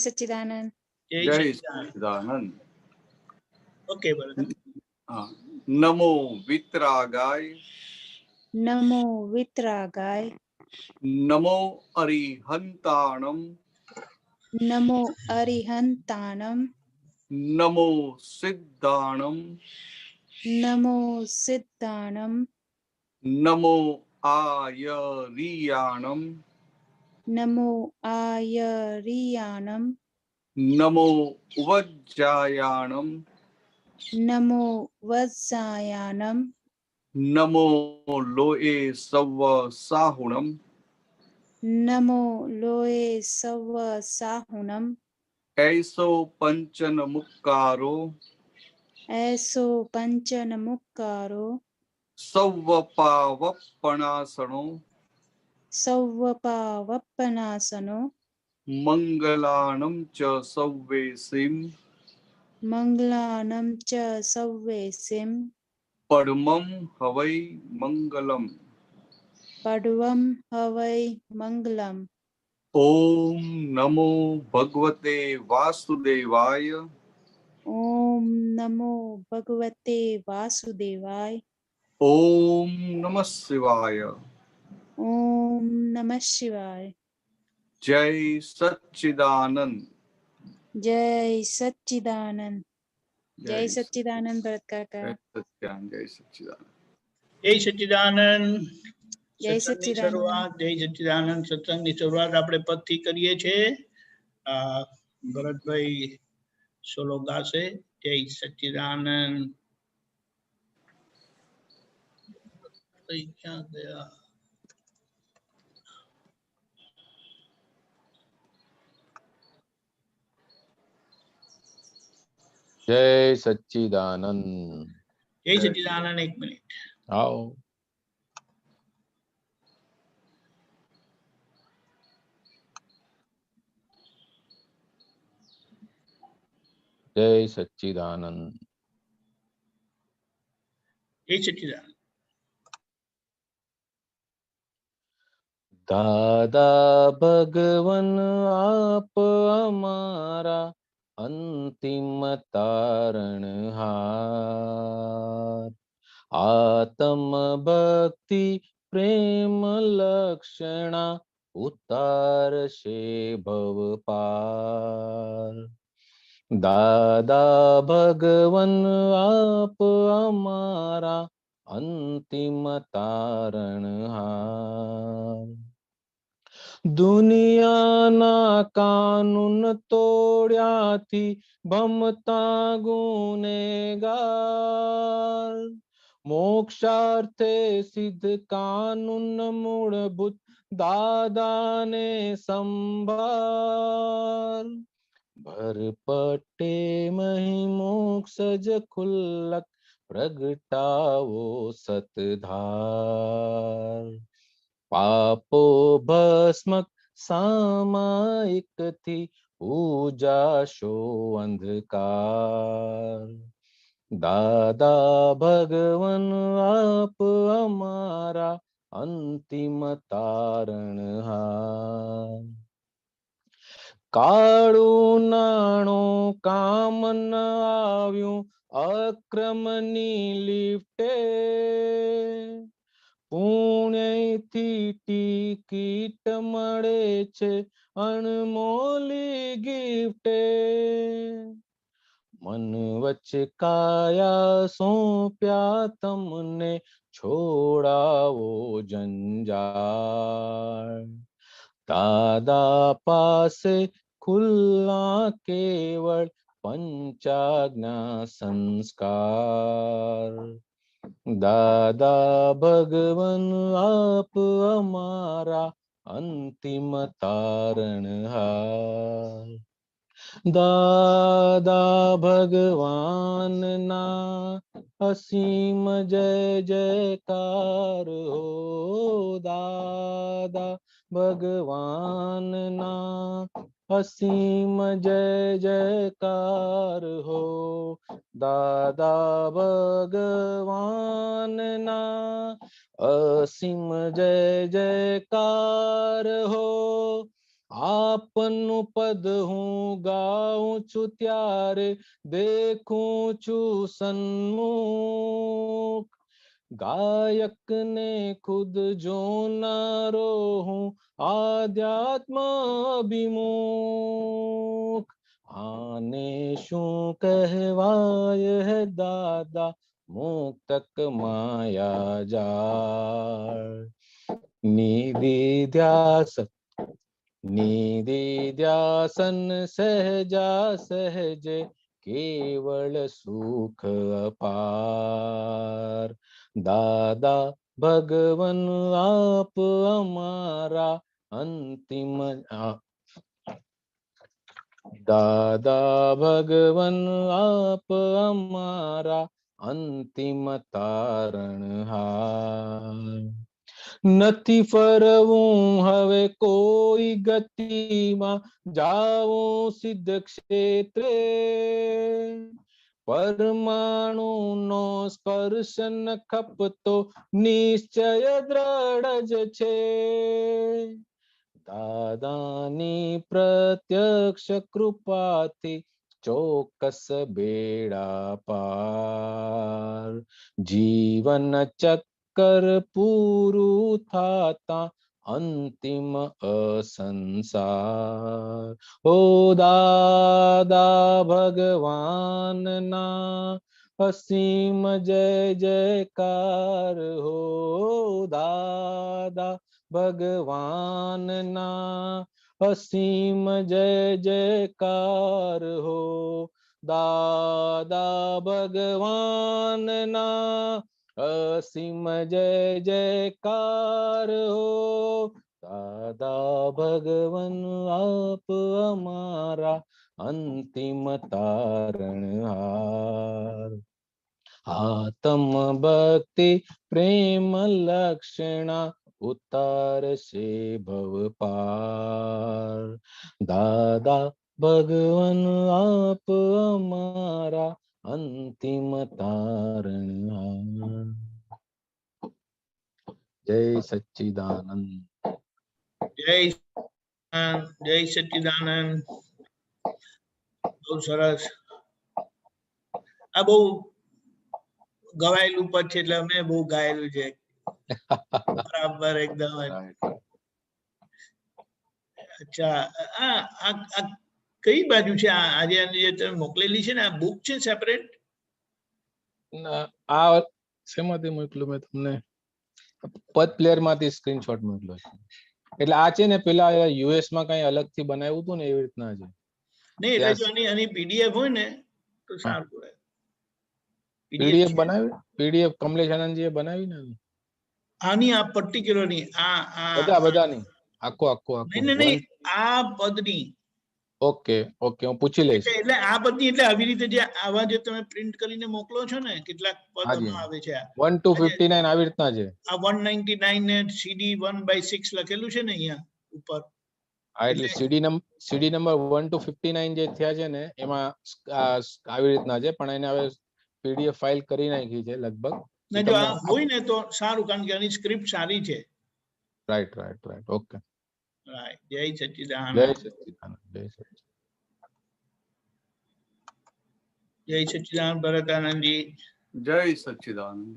सच्चिदानंद। जय सच्चिदानंद। ओके भरत। नमो वितरागाय, नमो वितरागाय, नमो अरिहंताणम, नमो अरिहंताणम, नमो सिद्धाणम, नमो सिद्धाणम, नमो आयरियाणम, नमो आयरियाणम, नमो वज्जायाणम, नमो वज्जायाणम, नमो लोए सव्व साहुणम, नमो लोए सव्व साहुणम, ऐसो पंचन मुक्कारो, ऐसो पंचन मुक्कारो, सव्व पावप्पणासनो, सव्वपावप्पनासनो, मंगलानं च सव्वेसिं, मंगलानं च सव्वेसिं, परमं हवै मंगलम्। पडवं हवै मंगलम्। ओम नमो भगवते वासुदेवाय, ओम नमो भगवते वासुदेवाय, ओम नमः शिवाय। ओम नमः शिवाय। जय सच्चिदानंद। जय सच्चिदानंद। जय सच्चिदानंद भरत काका। जय सच्चिदानंद। जय सच्चिदानंद। जय सच्चिदानंद। जय સત્સંગની સચ્ચિદાનંદ। શરૂઆત જય સચ્ચિદાનંદ સત્સંગની શરૂઆત આપણે પદથી કરીએ છીએ. ભરતભાઈ સોલો ગાશે જય સચ્ચિદાનંદ. ક્યાં ગયા? जय सच्चिदानंद। જય સચ્ચિદાનંદ. એક મિનિટ. आओ। जय सच्चिदानंद। જય સચ્ચિદાનંદ. दादा भगवन आप हमारा अंतिम तारणहार, आत्म भक्ति प्रेम लक्षणा उतार से भव पार। दादा भगवन आप हमारा अंतिम तारणहार, દુનિયાના કાનૂન તોડ્યાથી ભમતા ગુનેગાર, મોક્ષાર્થે સિદ્ધ કાનૂન મૂળભૂત દાદાને સંભાર. ભરપટે મહી મોક્ષ જ ખુલ્લક પ્રગટાવો સતધાર. પાપો ભસ્મક સામાયિકથી ઉજાશો અંધકાર. દાદા ભગવન આપ અમારા અંતિમ તારણહાર. કાળું નાણું કામ ન આવ્યું અક્રમની લિફ્ટે, પુણ્યથી ટિકિટ મળે છે અણમોલી ગિફ્ટે. મન વચ્ચે કાયા સોંપ્યા તમને છોડાવો જંજાળ. દાદા પાસે ખુલ્લા કેવળ પંચાજ્ઞા સંસ્કાર. દાદા ભગવન આપ અમારા અંતિમ તારણહાર. દાદા ભગવાનના અસીમ જય જયકાર હો. દાદા ભગવાનના અસીમ જય જયકાર હો. દાદા ભગવાનના અસીમ જય જયકાર હો. આપનું પદ હું ગાઉં છું ત્યારે દેખું છું સન્મુખ ગાયક ને ખુદ જોનારો હું આધ્યાત્મ અભિમુખ આને શું કહેવાય હે દાદા મુક્તક માયા જાળ નિધિધ્યાસન સહજા સહજે કેવળ સુખ અપાર દાદા ભગવન આપ અમારા અંતિમ દાદા ભગવન આપ અમારા અંતિમ તારણહાર નથી ફરવું હવે કોઈ ગતિમાં જાવું સિદ્ધ ક્ષેત્રે પરમાણુ નો સ્પર્શ ન ખપતો નિશ્ચય દ્રઢ જ છે દાદાની પ્રત્યક્ષ કૃપાથી ચોક્કસ બેડા પાર જીવન ચક્કર પૂરું થાતા અંતિમ અસંસાર ઓ દાદા ભગવાનના અસીમ જય જયકાર હો દાદા ભગવાનના અસીમ જય જયકાર હો દાદા ભગવાનના અસીમ જય જયકાર હો દાદા ભગવાન આપ અમારા અંતિમ તારણહાર આત્મ ભક્તિ પ્રેમ લક્ષણા ઉતારશે ભવ પાર દાદા ભગવાન આપ અમારા અંતિમ તારણહાર જય સચ્ચિદાનંદ જય સચ્ચિદાનંદ. બહુ સરસ. આ બહુ ગવાયેલું પદ છે એટલે અમે બહુ ગાયેલું છે. બરાબર એકદમ. અચ્છા, આ કઈ બાજુ છે આજે જે તમે મોકલેલી છે ને આ બુક છે સેપરેટ? આ શેમાંથી મોકલું મેં તમને? પદ પ્લેયર માંથી સ્ક્રીનશોટ મોકલ્યો છે. એટલે આ છે ને પેલા યુએસ માં કઈ અલગથી બનાવ્યું હતું ને એવી રીતના છે. નહીં એટલે જો આની પીડીએફ હોય ને તો સારું પડે. પીડીએફ બનાવી? પીડીએફ કમલેશ આનંદજીએ બનાવી ને આની આ પર્ટિક્યુલરની બધાની આખો નહીં આ પદની. ઓકે હું પૂછી લઈશ. એટલે આ પદની એટલે આવી રીતે જે આવા જે તમે પ્રિન્ટ કરીને મોકલો છો ને કેટલાક પદમાં આવે છે 1 to 59 આવી રીતના છે. આ 199 ને સીડી 1/6 લખેલું છે ને અહીંયા ઉપર. હા એટલે સીડી નંબર 1 to 59 જે થયા છે ને એમાં આવી રીતના છે પણ એને હવે પીડીએફ ફાઇલ કરી નાખી છે લગભગ. ને જો આ હોય ને તો સારું કારણ કે આની સ્ક્રિપ્ટ સારી છે. Right okay. રાઈટ. જય સચ્ચિદાનંદ. જય સચ્ચિદાનંદ ભરતાનંદજી. જય સચ્ચિદાનંદ.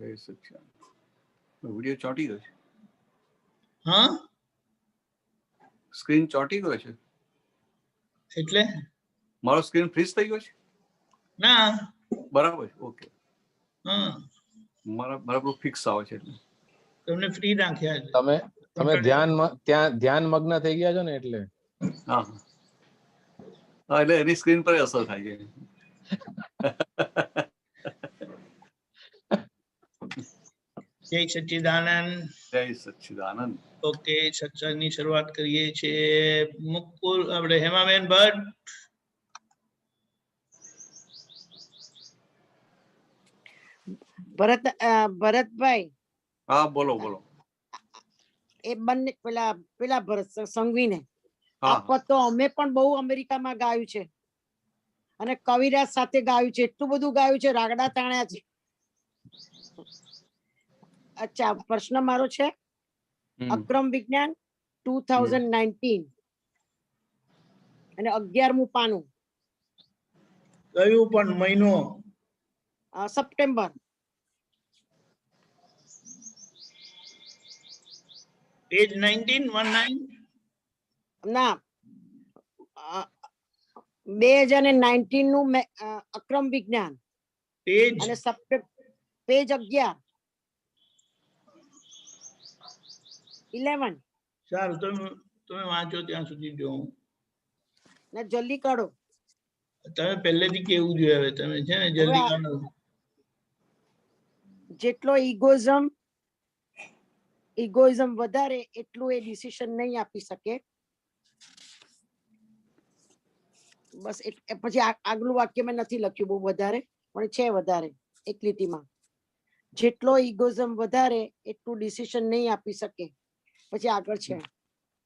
વિડીયો ચોંટી ગયો છે. હા સ્ક્રીન ચોંટી ગયો છે એટલે મારો સ્ક્રીન ફ્રીઝ થઈ ગયો છે? ના બરાબર. ઓકે. હા મારા બરાબર ફિક્સ આવે છે એટલે તમને ફ્રી રાખ્યા છે. તમે ધ્યાન મગ્ન થઈ ગયા છો ને એટલે. હા એટલે એની સ્ક્રીન પર અસર થાય છે. જય સચ્ચિદાનંદ. જય સચ્ચિદાનંદ. ઓકે, સત્સંગની શરૂઆત કરીએ છીએ. મુકુલ આપણે હેમાબેન ભટ્ટ. ભરતભાઈ. હા બોલો. એ બંને પેલા ભરત સંઘવીને હા તો અમે પણ બહુ અમેરિકામાં ગાયું છે અને કવિરાજ સાથે ગાયું છે. એટલું બધું ગાયું છે, રાગડા તાણ્યા છે. અચ્છા, પ્રશ્ન મારો છે. અક્રમ વિજ્ઞાન 2019 અને 11મું પાનું કયું પણ મહિનો? સપ્ટેમ્બર. પેજ 19 ના 2019 નું અક્રમ વિજ્ઞાન પેજ અને પેજ 11 11. સારું, તમે વાંચો ત્યાં સુધી જો ને જલ્દી કાઢો. તમે પહેલેથી કેવું જોઈએ, હવે તમે છે ને જલ્દી કાઢો. જેટલો ઇગોઇઝમ વધારે એટલું એ ડિસિઝન નહીં આપી શકે. બસ પછી આગલું વાક્ય મેં નથી લખ્યું બહુ વધારે, પણ છે વધારે એક લીટીમાં. જેટલો ઇગોઇઝમ વધારે એટલું ડિસિઝન નહીં આપી શકે. પછી આગળ છે,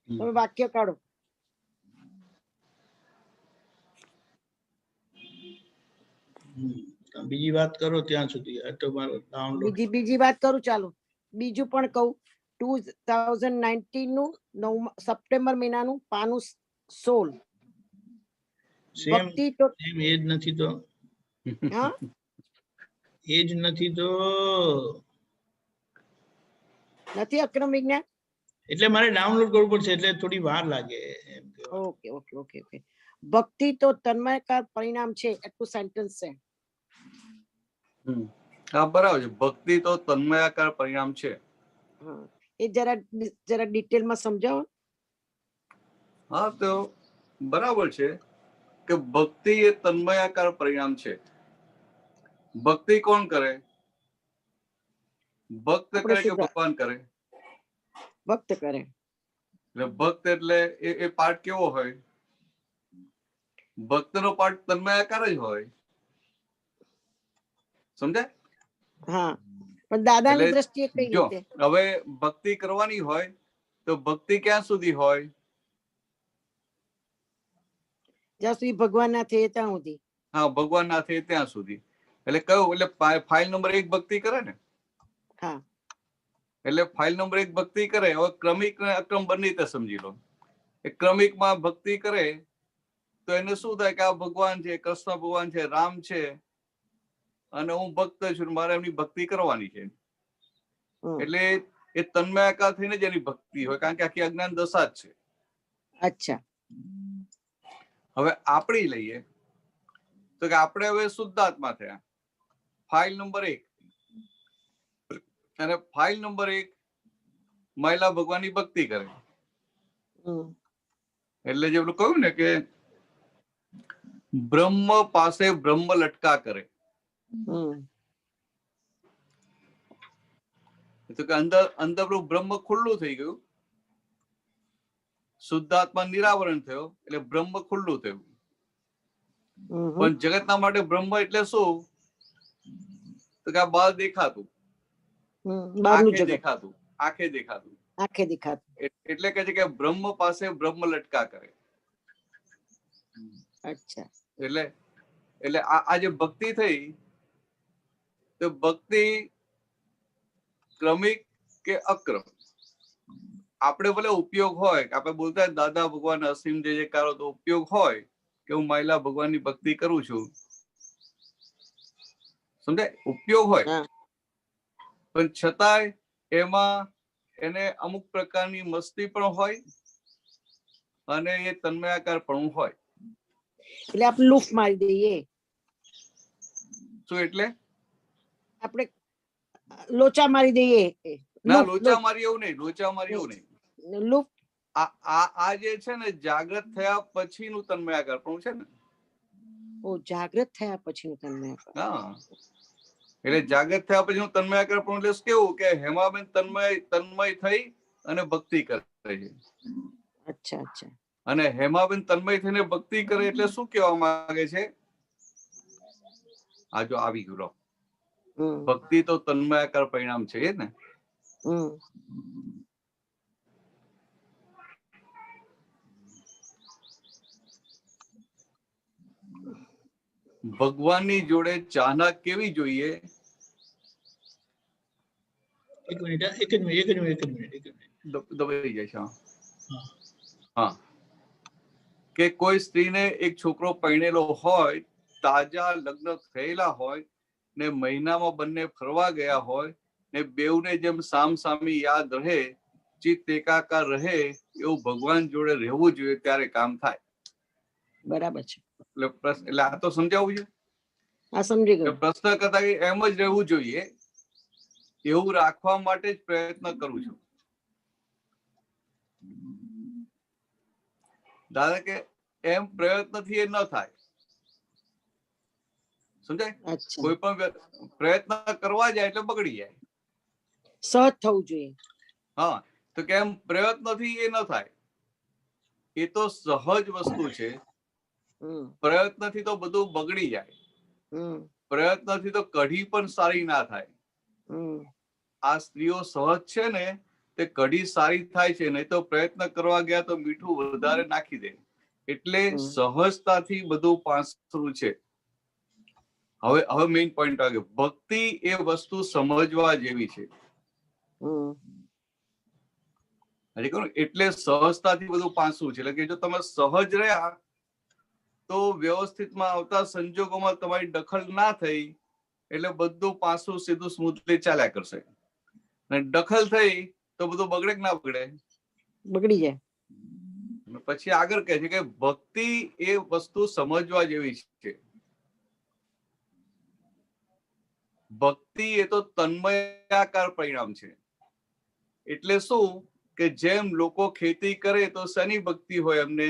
તમે વાક્ય કાઢો. બીજી વાત કરો ત્યાં સુધી. આ તો મારો ડાઉનલોડ. બીજી વાત કરું, ચાલો બીજું પણ કહું. 2019 નું સપ્ટેમ્બર મહિનાનું પાનું 16. સેમ ભક્તિ તો એજ નથી તો. હા એજ નથી તો. નથી અક્રમ વિજ્ઞાન. એટલે મારે ડાઉનલોડ કરવું પડશે, એટલે થોડી વાર લાગે એમ કહેવાય. Okay okay okay okay. ભક્તિ તો તન્મયકાર પરિણામ છે, એટલું સેન્ટેન્સ છે. હા બરાબર છે. ભક્તિ તો તન્મયાકાર પરિણામ છે. હા, એ જરા ડિટેલમાં સમજાવો. હા તો બરાબર છે કે ભક્તિ એ તન્મયાકાર પરિણામ છે. ભક્તિ કોણ કરે? ભક્ત કરે કે ભગવાન કરે? ભક્ત કરે. એટલે ભક્ત એટલે એ પાઠ કેવો હોય? ભક્તનો પાઠ તન્મયાકાર જ હોય. સમજાય? હા, પણ દાદાની દ્રષ્ટિએ કઈ જો રીતે? હવે ભક્તિ કરવાની હોય તો ભક્તિ ક્યાં સુધી હોય? જ્યાં સુધી ભગવાન ના થયે ત્યાં સુધી. હા, ભગવાન ના થયે ત્યાં સુધી. એટલે કયું? એટલે ફાઇલ નંબર 1 ભક્તિ કરે ને. હા, એટલે ફાઇલ નંબર 1 ભક્તિ કરે. હવે ક્રમિક ને અક્રમ બંને રીતે સમજી લો. એ ક્રમિકમાં ભક્તિ કરે તો એને શું થાય કે આ ભગવાન છે, કૃષ્ણ ભગવાન છે, રામ છે અને હું ભક્ત છું, મારે એમની ભક્તિ કરવાની છે. એટલે એ તન્મયાકાર થઈને જ એની ભક્તિ હોય, કારણ કે આખી અજ્ઞાન દશા જ છે. અચ્છા. હવે આપણી લઈએ તો કે આપણે હવે શુદ્ધાત્મા થયા. ફાઇલ નંબર 1 અને ફાઇલ નંબર 1 મહિલા ભગવાનની ભક્તિ કરે. એટલે જે પેલું કહ્યું ને કે બ્રહ્મ પાસે બ્રહ્મ લટકા કરે. તો કે અંદર બ્રહ્મ ખુલ્લું થઈ ગયું. શુદ્ધાત્મા નિરાવરણ થયો એટલે બ્રહ્મ ખુલ્લું થયું. પણ જગતના માટે બ્રહ્મ એટલે શું? તો કે આ બહાર દેખાતું, આંખે દેખાતું, આંખે દેખાતું, આંખે દેખાતું. એટલે કે છે કે બ્રહ્મ પાસે બ્રહ્મ લટકા કરે. અચ્છા. એટલે આ જે ભક્તિ થઈ તો ભક્તિ ક્રમિક કે અક્રમ, આપણે ભલે ઉપયોગ હોય, આપણે બોલતા દાદા ભગવાન અસીમ જય જયકારો, તો ઉપયોગ હોય કે હું મહિલા ભગવાનની ભક્તિ કરું છું. સમજાય? ઉપયોગ હોય, પણ છતાંય એમાં એને અમુક પ્રકારની મસ્તી પણ હોય અને એ તન્મયાકાર પણ હોય. એટલે આપણે લૂફ મારી દઈએ. શું એટલે? આપણે લોચા મારી દઈએ. ના, લોચા મારી એવું નહીં, લોચા મારી એવું નહીં. લૂફ આ જે છે ને જાગૃત થયા પછીનું તન્મયાકાર પણ છે ને. ઓ, જાગૃત થયા પછીનું તન્મયાકાર. હા, એટલે જાગૃત થયા પછીનું તન્મયાકાર પણ એટલે કેવું કે હેમાબેન તન્મય થઈ અને ભક્તિ કરે છે. અચ્છા અચ્છા. અને હેમાબેન તન્મય થઈને ભક્તિ કરે એટલે શું કહેવા માંગે છે? આ જો આવી ગયો, ભક્તિ તો તન્મયાકાર પરિણામ છે ને. ભગવાનની જોડે ચાહના કેવી જોઈએ? એક મિનિટ દબાઈ જાય છે. હા, કે કોઈ સ્ત્રીને એક છોકરો પરણેલો હોય, તાજા લગ્ન થયેલા હોય ને મહિનામાં બંને ફરવા ગયા હોય ને બેઉને જેમ સામસામી યાદ રહે, ચિત્ત એકાકાર રહે, એવું ભગવાન જોડે રહેવું જોઈએ, ત્યારે કામ થાય. બરાબર છે. એટલે આ તો સમજાવવું છે. આ સમજી ગયો. પ્રશ્ન કરતા એમ જ રહેવું જોઈએ, એવું રાખવા માટે જ પ્રયત્ન કરું છું. દાદા કે એમ પ્રયત્નથી એ ન થાય. સમજાય? અચ્છા, કોઈ પણ પ્રયત્ન કરવા જાય એટલે બગડી જાય. સહજ થવું જોઈએ. હા, તો કેમ પ્રયત્નથી એ ન થાય. એ તો સહજ વસ્તુ છે. પ્રયત્નથી તો બધું બગડી જાય. પ્રયત્નથી તો કઢી પણ સારી ના થાય. આ સ્ત્રીઓ સહજ છે ને, તે કઢી સારી થાય છે. નહીં તો પ્રયત્ન કરવા ગયા તો મીઠું વધારે નાખી દે. એટલે સહજતાથી બધું પાસરું છે. હવે મેઇન પોઈન્ટ આવ્યો. ભક્તિ એ વસ્તુ સમજવા જેવી છે. એટલે સહજતાથી બધું પાસું છે. એટલે કે જો તમે સહજ રહ્યા તો વ્યવસ્થિતમાં આવતા સંજોગોમાં તમારી દખલ ના થઈ એટલે બધું પાસું સીધું સ્મૂથલી ચાલ્યા કરશે. અને દખલ થઈ તો બધું બગડે કે ના બગડે? બગડી જાય. પછી આગળ કહે છે કે ભક્તિ એ વસ્તુ સમજવા જેવી છે. ભક્તિ એ તો તન્મયાકાર પરિણામ છે. એટલે શું કે જેમ લોકો ખેતી કરે તો શેની ભક્તિ હોય? એમને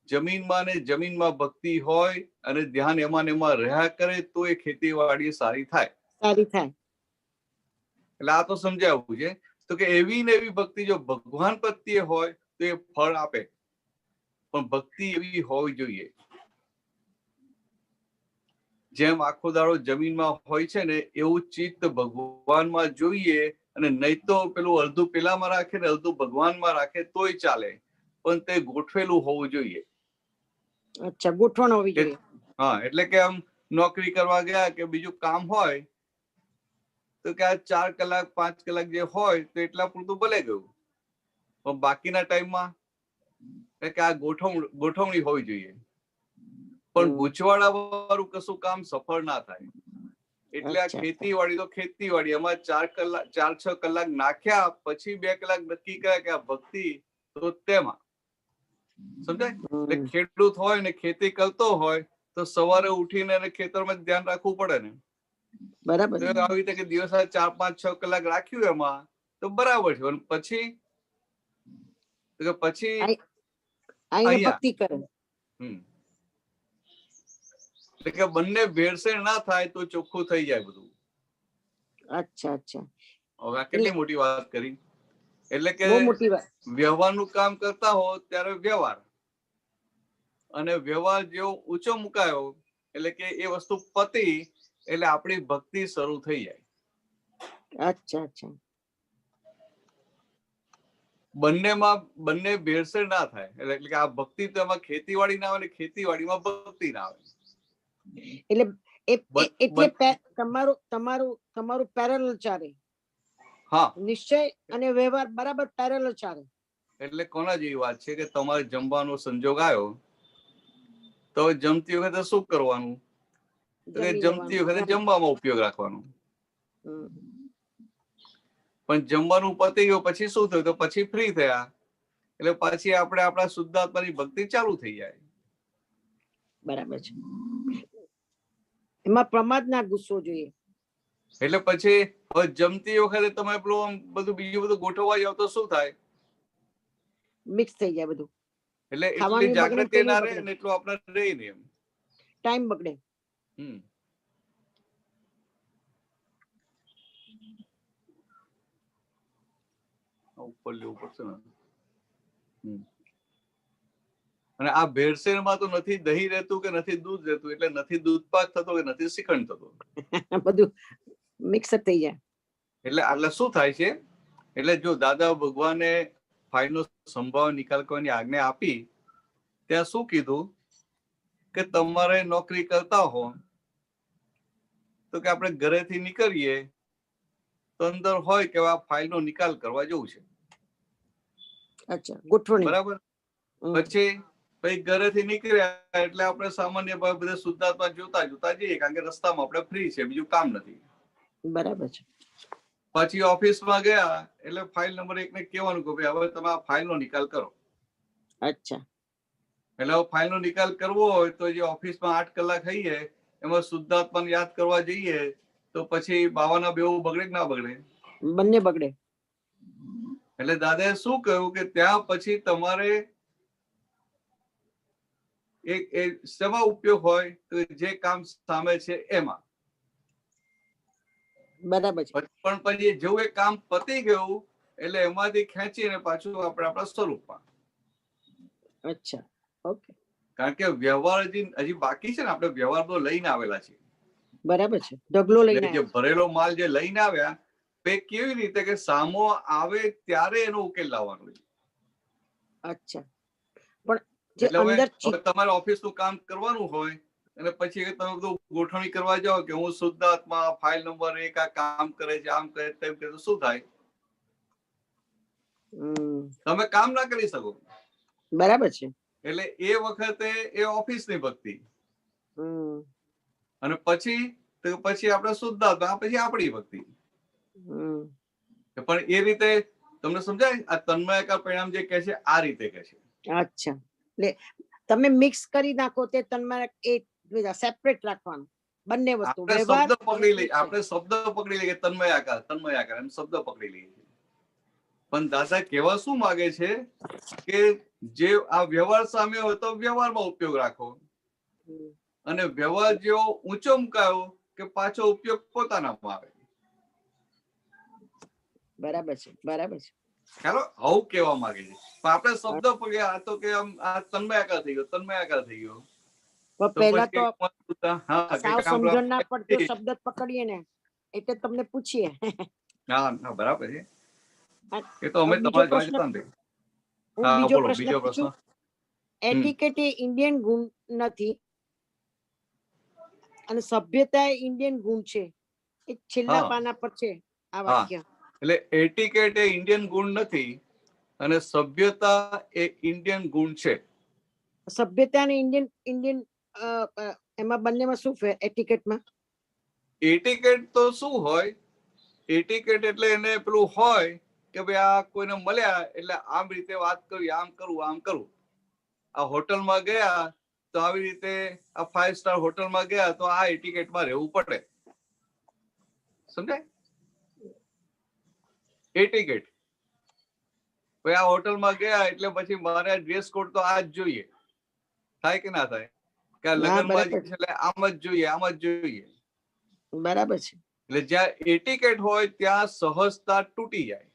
જમીનમાં ને જમીનમાં ભક્તિ હોય અને ધ્યાન એમાં ને એમાં રહ્યા કરે તો એ ખેતીવાડી સારી થાય. સારી થાય. એટલે આ તો સમજાવવું છે. તો કે એવી ને એવી ભક્તિ જો ભગવાન પ્રત્યે હોય તો એ ફળ આપે, પણ ભક્તિ એવી હોવી જોઈએ. જેમ આખો દાડો જમીનમાં હોય છે ને, એવું ચિત્ત ભગવાનમાં જોઈએ. અને નહીં તો પેલું અડધું પેલામાં રાખે ને અડધું ભગવાનમાં રાખે તોય ચાલે, પણ તે ગોઠવેલું હોવું જોઈએ. અચ્છા, ગોઠવણ હોવી જોઈએ. હા, એટલે કે આમ નોકરી કરવા ગયા કે બીજું કામ હોય તો કે આ 4 કલાક 5 કલાક જે હોય તો એટલા પૂરતું ભલે ગયું, પણ બાકીના ટાઈમમાં કે આ ગોઠવણી હોવી જોઈએ. પણ ગૂંચવાડા વાળું કશું કામ સફળ ના થાય. એટલે આ ખેતીવાડી તો ખેતીવાડી, એમાં 4-6 કલાક નાખ્યા પછી 2 કલાક નક્કી કર્યા કે આ ભક્તિ, તો તેમાં સમજાય. એટલે ખેડૂત હોય ને ખેતી કરતો હોય તો સવારે ઉઠીને એને ખેતરમાં ધ્યાન રાખવું પડે ને. બરાબર. આવી રીતે કે દિવસ 4-5-6 કલાક રાખ્યું એમાં તો બરાબર છે. પછી અહીંયા ભક્તિ કરે. એટલે કે બંને ભેળસેળ ના થાય તો ચોખ્ખું થઈ જાય બધું. અચ્છા અચ્છા. હવે આ કેટલી મોટી વાત કરી. એટલે કે બહુ મોટી વાત. વ્યવહારનું કામ કરતા હો ત્યારે વ્યવહાર, અને વ્યવહાર જેવો ઊંચો મુકાયો એટલે કે એ વસ્તુ પતી એટલે આપણી ભક્તિ શરૂ થઈ જાય. અચ્છા અચ્છા. બંને ભેળસેળ ના થાય. એટલે કે આ ભક્તિ તો એમાં ખેતીવાડી ના આવે ને ખેતીવાડીમાં ભક્તિ ના આવે. એટલે તમારું પેરેલલ ચાલે. હા, નિશ્ચય અને વ્યવહાર બરાબર પેરેલલ ચાલે. એટલે કોના જેવી વાત છે કે તમારે જમવાનો સંજોગ આવ્યો તો જમતી વખતે શું કરવાનું? જમતી વખતે જમવામાં ઉપયોગ રાખવાનો. પણ જમવાનું પતી ગયું પછી શું થયું? તો પછી ફ્રી થયા એટલે પછી આપણે આપણા શુદ્ધાત્માની ભક્તિ ચાલુ થઈ જાય. બરાબર છે. એમાં પ્રમાદ ના ગુસ્સો જોઈએ. એટલે પછી જમતી વખતે તમે પેલું બધું બીજું બધું ગોઠવવા જાવ તો શું થાય? મિક્સ થઈ જાય બધું. એટલે એટલી જાગૃતિ ના રહે ને એટલું આપણે રહી ને એમ ટાઈમ બગડે. ઉપર લેવું પડશે ને. અને આ ભેળસેળમાં તો નથી દહીં રહેતું કે નથી દૂધ રહેતું, એટલે નથી દૂધ પાક થતો કે નથી શ્રીખંડ થતો. બધું મિક્સ થઈ જાય. એટલે શું થાય છે? એટલે જો દાદા ભગવાને ફાઇલનો સંભાવ નિકાલ કરવાની આજ્ઞા આપી, ત્યાં શું કીધું કે તમારે નોકરી કરતા હો તો કે આપણે ઘરેથી નીકળીએ તો અંદર હોય કે આ ફાઇલનો નિકાલ કરવા જવું છે. અચ્છા, ગોઠવણી. બરાબર. પછી પછી ઘરેથી નીકળ્યા એટલે આપણે સામાન્ય બધા શુદ્ધાત્મા જોતા જઈએ, કારણ કે રસ્તામાં આપણે ફ્રી છે, બીજું કામ નથી. બરાબર છે. પછી ઓફિસમાં ગયા એટલે ફાઇલ નંબર 1 ને કહેવાનું કે ભાઈ હવે તમે આ ફાઇલનો નિકાલ કરો. અચ્છા. એટલે હવે ફાઇલનો નિકાલ કરવો હોય તો જે ઓફિસમાં 8 કલાક થઈએ એમાં શુદ્ધાત્માને યાદ કરવા જઈએ તો પછી બાવાના બેવું બગડે કે ના બગડે? બંને બગડે. એટલે દાદાએ શું કહ્યું કે ત્યાં પછી તમારે એક સેવા ઉપયોગ હોય તો જે કામ સામે છે એમાં. બરાબર છે. પણ પછી જેવું એ કામ પતી ગયું એટલે એમાંથી ખેંચીને પાછું આપણે આપણા સ્વરૂપમાં. અચ્છા, ઓકે. કારણ કે વ્યવહાર હજી બાકી છે ને, આપણે વ્યવહાર તો લઈને આવેલા છીએ. બરાબર છે. ઢગલો લઈને જે ભરેલો માલ જે લઈને આવ્યા તે કેવી રીતે કે સામો આવે ત્યારે એનો ઉકેલ લાવવાનો છે. અચ્છા, પણ જે અંદર હવે તમારે ઓફિસનું કામ કરવાનું હોય અને પછી તમે બધું ગોઠવણી કરવા જાઓ કે હું શુદ્ધાત્મા ફાઇલ નંબર 1 આ કામ કરે છે, આમ કરે તેમ કરે, તો શું થાય? તમે કામ ના કરી શકો. બરાબર છે. એટલે એ વખતે એ ઓફિસની ભક્તિ અને પછી આપણે શુદ્ધાત્મા, પછી આપણી ભક્તિ. પણ એ રીતે તમને સમજાય? આ તન્મયાકાર પરિણામ જે કહે છે આ રીતે કહે છે. અચ્છા, એટલે તમે મિક્સ કરી નાખો તે તન્મય એ સેપરેટ રાખવાનું બંને વસ્તુ. શબ્દ પકડી લઈએ, આપણે શબ્દ પકડી લઈએ તન્મયાકાર તન્મયાકાર એમ શબ્દ પકડી લઈએ. પણ દાદા કહેવા શું માંગે છે કે જે આ વ્યવહાર સામે હોય તો વ્યવહારમાં ઉપયોગ રાખો, અને વ્યવહાર જેવો ઊંચો મુકાયો કે પાછો ઉપયોગ પોતાનામાં આવે. બરાબર છે, બરાબર છે. ચાલો આવું કેવા માંગે છે. પણ આપણે શબ્દ પકડ્યા તો કે આ તન્મયાકાર થઈ ગયો, તન્મયાકાર થઈ ગયો. પહેલા તો સાવ સમજણ ના પડતો શબ્દ પકડીએ ને એટલે તમને પૂછીએ. ના બરાબર છે. એ તો અમે બીજો પ્રશ્ન. એટિકેટ એ ઇન્ડિયન ગુણ નથી અને સભ્યતા એ ઇન્ડિયન ગુણ છે. એ છેલ્લા પાના પર છે આ વાક્ય. એટલે એટિકેટ એ ઇન્ડિયન ગુણ નથી અને સભ્યતા એ ઇન્ડિયન ગુણ છે. સભ્યતા અને ઇન્ડિયન એમાં બંનેમાં શું ફેર? એટિકેટમાં એટિકેટ તો શું હોય? એટિકેટ એટલે એને પેલું હોય કે ભાઈ આ કોઈને મળ્યા એટલે આમ રીતે વાત કરવી, આમ કરવું, આમ કરવું. આ હોટલમાં ગયા તો આવી રીતે, આ 5 સ્ટાર હોટલમાં ગયા તો આ એટિકેટમાં રહેવું પડે. સમજાય? એટિકેટ ભાઈ આ હોટલમાં ગયા એટલે પછી મારે ડ્રેસ કોડ તો આ જ જોઈએ. થાય કે ના થાય? કે આ લગ્નમાં એટલે આમ જ જોઈએ, આમ જ જોઈએ. બરાબર છે. એટલે જ્યાં એટિકેટ હોય ત્યાં સહજતા તૂટી જાય.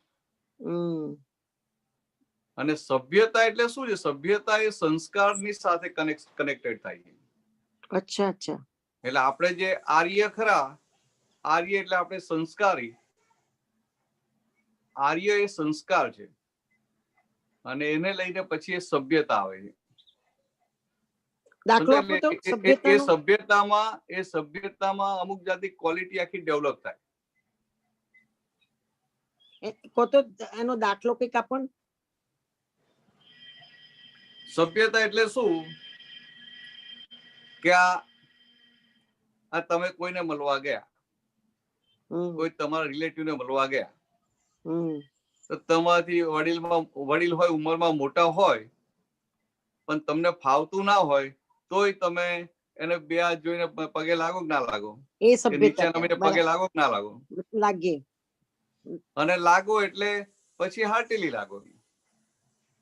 અને સભ્યતા એટલે શું છે? સભ્યતા એ સંસ્કારની સાથે કનેક્ટેડ થાય છે. અચ્છા, અચ્છા. એટલે આપણે જે આર્ય ખરા, આર્ય એટલે આપણે સંસ્કારી. આર્ય એ સંસ્કાર છે અને એને લઈને પછી એ સભ્યતા આવે છે. દાખલો આપો તો એ સભ્યતામાં અમુક જાતની ક્વોલિટી આખી ડેવલપ થાય. એનો દાખલો કઈક આપો. સભ્યતા એટલે શું કે આ તમે કોઈને મળવા ગયા, કોઈ તમારા રિલેટિવને મળવા ગયા તો તમારાથી વડીલ હોય, ઉંમરમાં મોટા હોય, પણ તમને ફાવતું ના હોય તોય તમે એને બે હાથ જોઈને પગે લાગો કે ના લાગો? એ સભ્યતા. નીચે પગે લાગો કે ના લાગો? લાગે. અને લાગો એટલે પછી હાર્ટેલી લાગો.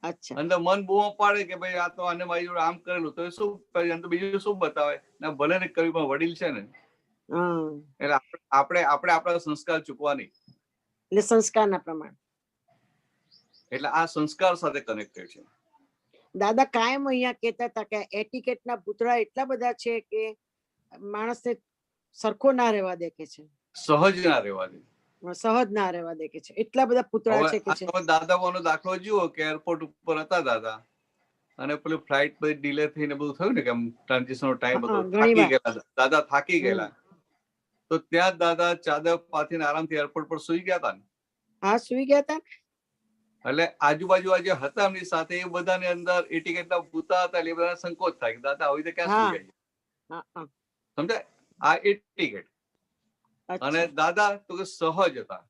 અચ્છા. અંદર મન બૂમો પાડે કે ભાઈ આ તો આને મારી જોડે આમ કરેલું, તો શું બીજું શું બતાવે? ના ભલે ને કર્યું પણ વડીલ છે ને. એટલે આપણે આપણા સંસ્કાર ચૂકવા નહીં. એટલે સંસ્કારના પ્રમાણ. એટલે આ સંસ્કાર સાથે કનેક્ટેડ છે. દાદા કાયમ અહીંયા કહેતા હતા કે એટિકેટના ભૂતળા એટલા બધા છે કે માણસને સરખો ના રહેવા દે કે છે, સહજ ના રહેવા દે, સહજ ના રહેવા દે કે છે. એટલા બધા પૂતળા છે કે છે. દાદાનો દાખલો જુઓ કે એરપોર્ટ ઉપર હતા દાદા અને પેલું ફ્લાઇટ બધી ડીલે થઈને બધું થયું ને કે ટ્રાન્ઝિશનનો ટાઈમ હતો, થાકી ગયેલા દાદા, થાકી ગયેલા. તો ત્યાં દાદા ચાદર પાથરીને આરામથી એરપોર્ટ પર સુઈ ગયા હતા ને. હા, સુઈ ગયા હતા. એટલે આજુબાજુ જે હતા એમની સાથે એ બધાની અંદર એટીકેટના ભૂતા હતા એટલે એ બધા સંકોચ થાય કે દાદા આવી રીતે ક્યાં હા. સુઈ જાય હા હા સમજાય આ એટીકેટ. અને અચ્છા દાદા તો કે સહજ હતા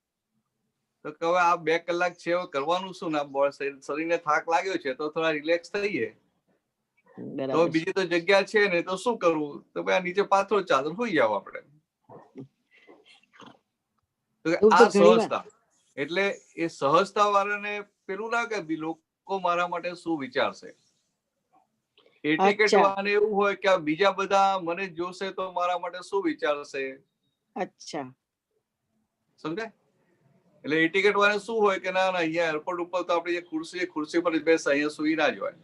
તો કે હવે આ 2 કલાક છે હવે કરવાનું શું ના શરીરને થાક લાગ્યો છે તો થોડા રિલેક્સ થઈએ તો બરાબર છે. બીજી તો જગ્યા છે ને તો શું કરવું તો ભાઈ આ નીચે પાથરો ચાદર હોઈ જાવ આપણે. તો કે એવું આ તો ઘણી વાર સહજતા એટલે એ સહજતા વાળાને પેલું ના કે લોકો મારા માટે શું વિચારશે. એટીકેટ અચ્છા વાળાને એવું હોય કે આ બીજા બધા મને જોશે તો મારા માટે શું વિચારશે અચ્છા સમજાય. એટલે એટીકેટ વાળાને શું હોય કે ના ના અહીંયા એરપોર્ટ ઉપર તો આપણી જે ખુરશી પર જ બેસે અહીંયા સુઈ ના જવાય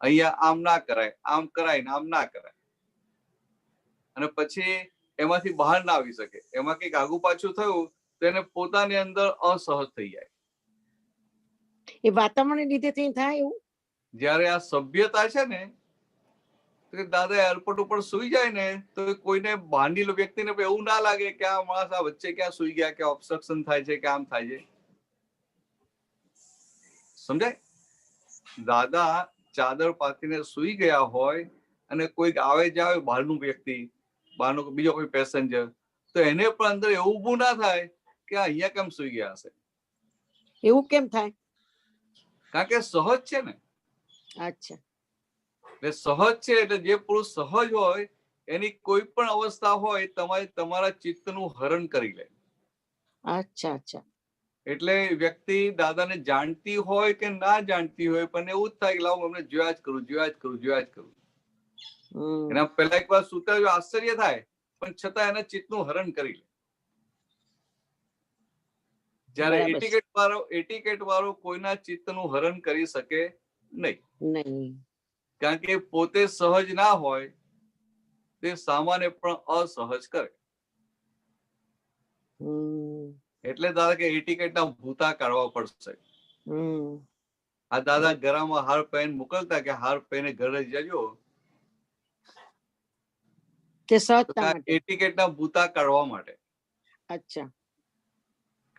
અહીંયા આમ ના કરાય આમ કરાય ને આમ ના કરાય અને પછી એમાંથી બહાર ના આવી શકે એમાં કંઈક આગુ પાછું થયું તો એને પોતાની અંદર અસહજ થઈ જાય. એ વાતાવરણ લીધે થઈ થાય એવું. જયારે આ સભ્યતા છે ને તો દાદા એરપોર્ટ ઉપર સુઈ જાય ને તો કોઈને બહારની વ્યક્તિને એવું ના લાગે કે આ માણસ આ વચ્ચે ક્યાં સુઈ ગયા કે ઓબ્સ્ટ્રક્શન થાય છે કે આમ થાય છે સમજાય. દાદા ચાદર પાથરીને સુઈ ગયા હોય અને કોઈક આવે જાવે બહારનું વ્યક્તિ બહારનો બીજો કોઈ પેસેન્જર તો એને પણ અંદર એવું ઊભું ના થાય કે આ અહીંયા કેમ સુઈ ગયા હશે એવું કેમ થાય. કારણ કે સહજ છે ને. અચ્છા એટલે સહજ છે એટલે જે પુરુષ સહજ હોય એની કોઈ પણ અવસ્થા હોય તમારા ચિત્તનું હરણ કરી લે. અચ્છા અચ્છા એટલે વ્યક્તિ દાદાને જાણતી હોય કે ના જાણતી હોય પણ એવું જ થાય કે લાવ અમને જોયા જ કરું હમ એના પહેલા એક વાર સુતા આશ્ચર્ય થાય પણ છતાં એના ચિત્તનું હરણ કરી લે. જયારે બરાબર છે. એટીકેટ વાળો કોઈના ચિત્તનું હરણ કરી શકે નહીં નહીં કારણ કે પોતે સહજ ના હોય તે સામાન્ય પણ અસહજ કરે. હમ એટલે દાદા કે એટીકેટના ભૂતા કાઢવા પડશે. હમ આ દાદા ગળામાં હાર પહેરીને મોકલતા કે હાર પહેરીને ઘરે જજો તે સહજતા માટે. એટીકેટના ભૂતા કાઢવા માટે. અચ્છા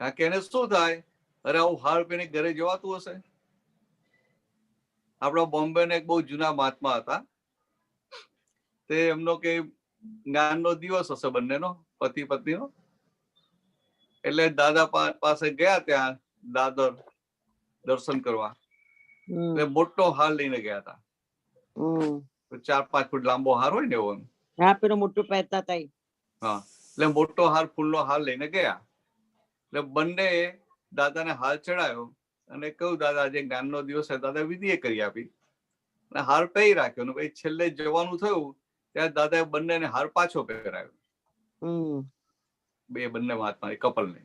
કારણ કે એને શું થાય અરે આવું હાર પહેરીને ઘરે જવાતું હશે. આપણા બોમ્બે ને એક બહુ જૂના મહાત્મા હતા તે એમનો કે જ્ઞાનનો દિવસ હશે બંનેનો પતિ પત્નીનો એટલે દાદા પાસે ગયા ત્યાં દાદર દર્શન કરવા હમ એટલે મોટો હાર લઈને ગયા હતા. હમ 4-5 ફૂટ લાંબો હાર હોય ને એવો. હા પેલો મોટું પહેરતા હતા. હા એટલે મોટો હાર ફૂલનો હાર લઈને ગયા એટલે બંને દાદાને હાર ચડાયો અને કહ્યું દાદા આજે જ્ઞાનનો દિવસ છે દાદા વિધિએ કરી આપી અને હાર પહેરી રાખ્યો અને પછી છેલ્લે જવાનું થયું ત્યારે દાદાએ બંનેને હાર પાછો પહેરાયો. બંને મહાત્મા કપલને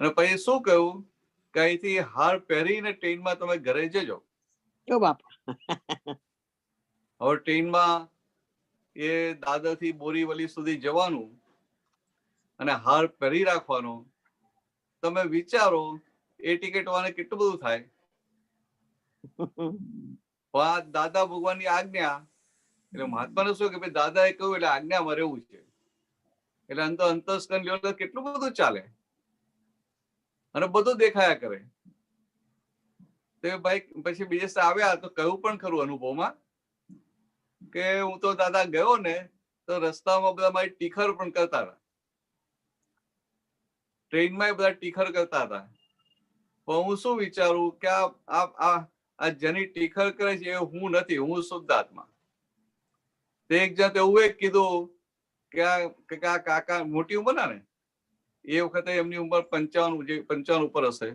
અને પછી શું કહ્યું કે અહીંથી હાર પહેરીને ટ્રેનમાં તમે ઘરે જજો. ઓ બાપા હવે ટ્રેનમાં એ દાદરથી બોરીવલી સુધી જવાનું અને હાર પહેરી રાખવાનો. તમે વિચારો એ ટિકિટ વાળાને કેટલું બધું થાય. દાદા ભગવાનની આજ્ઞા એટલે મહાત્માને શું કે ભાઈ દાદાએ કહ્યું એટલે આજ્ઞામાં રહેવું છે એટલે અંતસ્કન લેવલ કેટલું બધું ચાલે અને બધું દેખાયા કરે. તો ભાઈ પછી બીજે આવ્યા તો કહ્યું પણ ખરું અનુભવમાં કે હું તો દાદા ગયો ને તો રસ્તામાં બધા મારી ટીખર પણ કરતા હતા. ટ્રેનમાં બધા ટીખર કરતા હતા પણ હું શું વિચારું કે આ જેની ટીખર કરે છે એ હું નથી, હું શુદ્ધ આત્મા. તે એક જાત એવું કીધું કે આ કાકા મોટી ઉંમર ના ને એ વખતે એમની ઉંમર 55 ઉપર હશે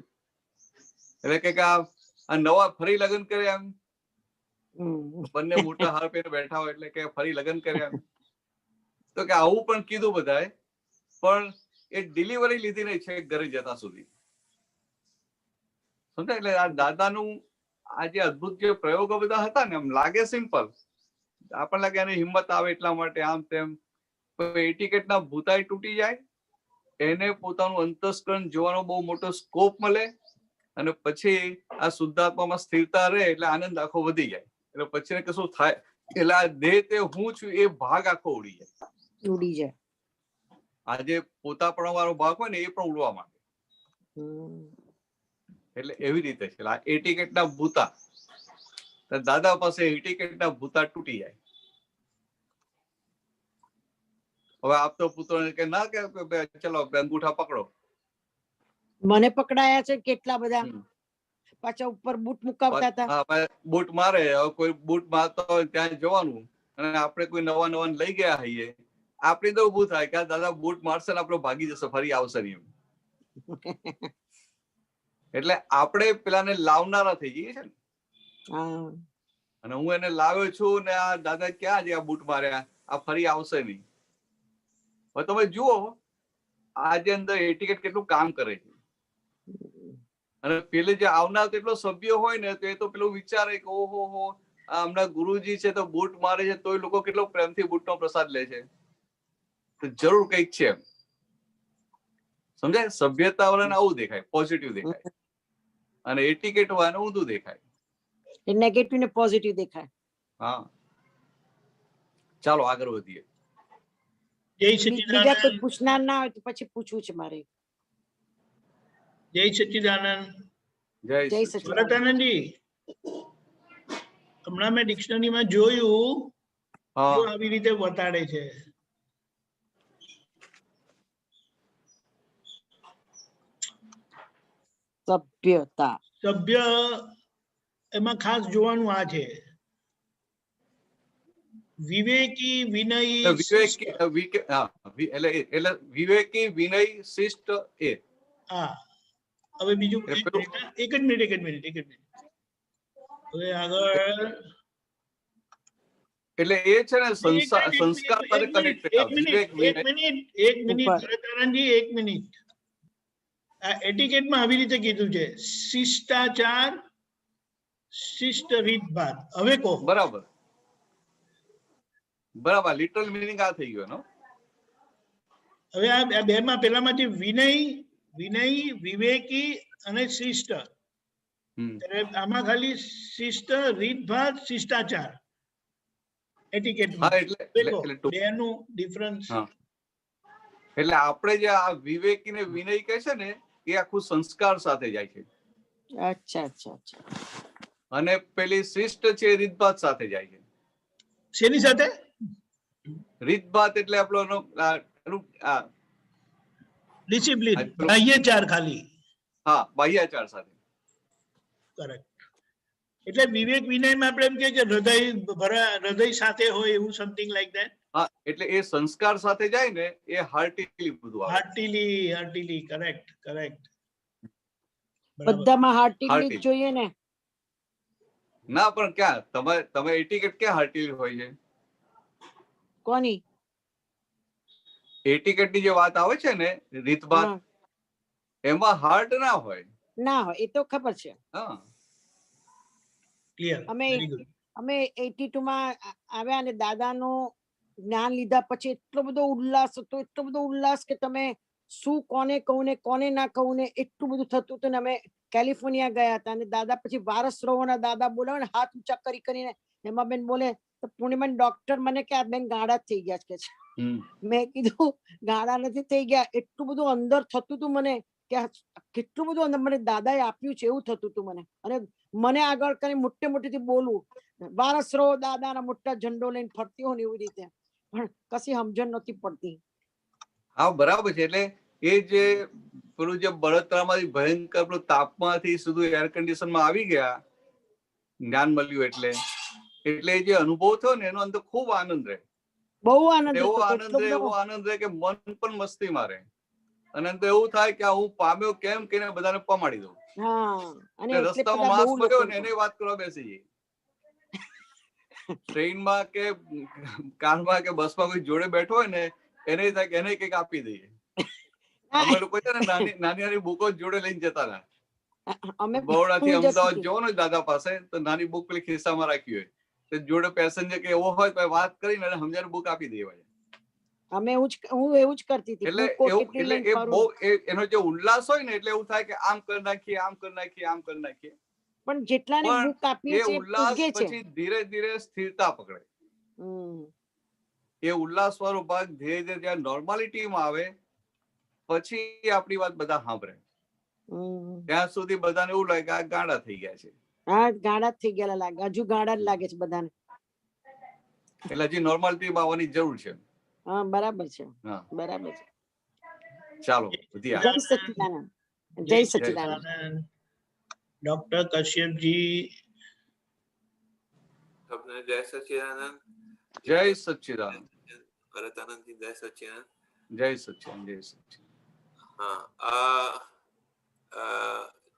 એટલે કે આ નવા ફરી લગ્ન કર્યા એમ બંને મોટા હાર પહેરીને બેઠા હોય એટલે કે ફરી લગ્ન કર્યા તો કે આવું પણ કીધું બધાએ પણ એ ડિલિવરી લીધી નહીં છે ઘરે જતા સુધી સમજાય. એટલે આ દાદાનું આ જે અદભુત જે પ્રયોગો બધા હતા ને એમ લાગે સિમ્પલ આપણને લાગે એની હિંમત આવે એટલા માટે આમ તેમ એટીકેટના ભૂતાઈ તૂટી જાય એને પોતાનું અંતસ્કરણ જોવાનો બહુ મોટો સ્કોપ મળે અને પછી આ શુદ્ધાત્મામાં સ્થિરતા રહે એટલે આનંદ આખો વધી જાય એટલે પછી કશું થાય એટલે આ દેહ તે હું છું એ ભાગ આખો ઉડી જાય. આ જે પોતાપણા વાળો ભાગ હોય ને એ પણ ઉડવા માંડે. એટલે એવી રીતે છે. આ એટીકેટના ભૂતા, તો દાદા પાસે એટીકેટના ભૂતા તૂટી જાય. હવે આપ તો પુત્રોને કે ના કે ચલો અંગૂઠા પકડો. મને પકડાયા છે કેટલા બધા, પાછા ઉપર બૂટ મુકાવતા હતા. બૂટ મારે, હવે કોઈ બૂટ મારતો હોય ત્યાં જવાનું, અને આપણે કોઈ નવા નવા લઈ ગયા હોઈએ, આપણે તો ઉભું થાય કે દાદા બૂટ મારશે ને આપણે ભાગી જશે, ફરી આવશે નહીં. એટલે આપણે પેલાને લાવનારા થઈ જઈએ છે ને. અને હું એને લાવ્યો છું ને આ દાદા ક્યાં છે, આ બૂટ માર્યા, આ ફરી આવશે નહીં. હવે તમે જુઓ આજે અંદર એટીકેટ કેટલું કામ કરે છે. અને પેલે જે આવનાર કેટલો સભ્ય હોય ને, તો એ તો પેલું વિચારે કે ઓહો હો, હમણાં ગુરુજી છે તો બૂટ મારે છે, તો એ લોકો કેટલો પ્રેમથી બૂટનો પ્રસાદ લે છે. તો જરૂર કઈક છે, સમજાય? સભ્યતા વાળાને આવું દેખાય, પોઝિટિવ દેખાય, અને એટીકેટ વાળાને ઊંધું દેખાય, નેગેટિવ ને પોઝિટિવ દેખાય. હા, ચાલો આગળ વધીએ. જય બીજા કોઈ સચ્ચિદાનંદ. પૂછનાર ના હોય તો પછી પૂછવું છે મારે. જય સચ્ચિદાનંદ. જય જય સચ્ચિદાનંદ. ભરતાનંદજી, હમણાં મેં ડિક્શનરીમાં જોયું, જો આવી રીતે બતાડે છે. સભ્યતા, સભ્ય, એમાં ખાસ જોવાનું આ છે, વિવેકી, વિનય, એટલે વિવેકી, વિનય, શિષ્ટ એ. હા, હવે બીજું એક જ મિનિટ. હવે આગળ, એટલે એ છે ને સંસ્કાર સાથે કનેક્ટેડ. એક મિનિટ ભરતાનંદજી, એક મિનિટ. આ એટિકેટમાં આવી રીતે કીધું છે, શિષ્ટાચાર, શિષ્ટ રીતભાત. હવે કહો. બરાબર, લિટરલ મિનિંગ આ થઈ ગયો. હવે આ બે માં પેલામાંથી વિનય, વિવેકી અને શિષ્ટ. આમાં ખાલી શિષ્ટ, રીતભાત, શિષ્ટાચાર એટિકેટમાં. બેનું ડિફરન્સ. એટલે આપણે જે આ વિવેકી ને વિનય કહે છે ને, એ આખું સંસ્કાર સાથે જાય છે. અચ્છા. અને પેલી શિષ્ટ છે એ રીતભાત સાથે જાય છે. શેની સાથે? રીતભાત એટલે આપણો ડિસિપ્લિન, બાહ્યચાર ખાલી. હા, બાહ્યાચાર સાથે. કરેક્ટ. એટલે વિવેક વિનયમાં આપણે એમ કે હૃદય સાથે હોય એવું, સમથિંગ લાઈક ધેટ. હા, એટલે એ સંસ્કાર સાથે જાય ને, એ હાર્ટીલી બધું આવે. Heartily, correct. બધામાં હાર્ટીલી જ જોઈએ ને. ના, પણ ક્યાં તમે એટિકેટ ક્યાં હાર્ટીલી હોય છે? કોની એટિકેટ ની જે વાત આવે છે ને, રીતભાત, એમાં હાર્ટ ના હોય. એ તો ખબર છે. હા, ક્લિયર. અમે 82 માં આવ્યા અને દાદાનું જ્ઞાન લીધા પછી એટલો બધો ઉલ્લાસ કે તમે શું કોને કહું ને કોને ના કહું ને, એટલું બધું થતું હતું. ને અમે કેલિફોર્નિયા ગયા હતા, અને દાદા પછી વારસરોવરના દાદા બોલાવે ને, હાથ ઊંચા કરીને એમાં બેન બોલે તો પૂર્ણિમાન ડોક્ટર મને કે આ બેન ગાડા થઈ ગયા છે. મેં કીધું ગાડા નથી થઈ ગયા, એટલું બધું અંદર થતું હતું મને કે કેટલું બધું અંદર મને દાદાએ આપ્યું છે એવું થતું હતું મને. અને મને આગળ કરી મોટેથી બોલવું, વારસરો દાદાના મોટા ઝંડો લઈને ફરતી હોય ને એવી રીતે, પણ કશી સમજણ નથી પડતી. હા, બરાબર છે. એટલે એ જે પેલું જે બળતરામાંથી ભયંકર પેલું તાપમાંથી સુધી એર કન્ડિશન માં આવી ગયા, જ્ઞાન મળ્યું એટલે જે અનુભવ થયો ને, એનો અંદર ખૂબ આનંદ રહે. બહુ આનંદ, એવો આનંદ રહે કે મન પણ મસ્તી મારે, અને અંતે એવું થાય કે હું પામ્યો કેમ કે બધાને પમાડી દઉં. રસ્તામાં માણસ મળ્યો ને એને વાત કરવા બેસી જઈએ. ટ્રેનમાં કે કારમાં કે બસમાં કોઈ જોડે બેઠો હોય ને, એને થાય કે એને કઈક આપી દઈએ. અમે લોકો છે ને નાની બુકો જોડે લઈને જતા હતા. બરોડાથી અમદાવાદ જવો ને દાદા પાસે, તો નાની બુક પેલી ખિસ્સામાં રાખી હોય, તો જોડે પેસેન્જર કે એવો હોય તો વાત કરીને સમજાવીને બુક આપી દેવાય. હું એવું જ કરતી હતી. એટલે એનો જે ઉલ્લાસ હોય ને, એટલે એવું થાય કે આમ કરી નાખીએ. પણ જેટલાને બુક આપીએ છે ઉલ્લાસ પછી ધીરે ધીરે સ્થિરતા પકડે. એ ઉલ્લાસ વાળો ભાગ ધીરે ધીરે જ્યાં નોર્માલિટીમાં આવે, પછી આપણી વાત બધા સાંભળે. ત્યાં સુધી બધાને એવું લાગે કે આ ગાંડા થઈ ગયા છે, હા ગાડા જ થઈ ગયેલા લાગે, હજુ ગાડા જ લાગે છે બધાને. એટલે હજી નોર્માલિટીમાં આવવાની જરૂર છે. હા બરાબર છે, હા, બરાબર છે. ચાલો વધી જય આગળ. સચ્ચિદાનંદ, જય સચ્ચિદાનંદ. ડોક્ટર કશ્યપજી, सबने जय सच्चिदानंद, જય સચ્ચિદાનંદ, भरत आनंद जी जय सच्चिदानंद. જય સચ્ચિદાનંદ, જય સચ્ચિદાનંદ. हाँ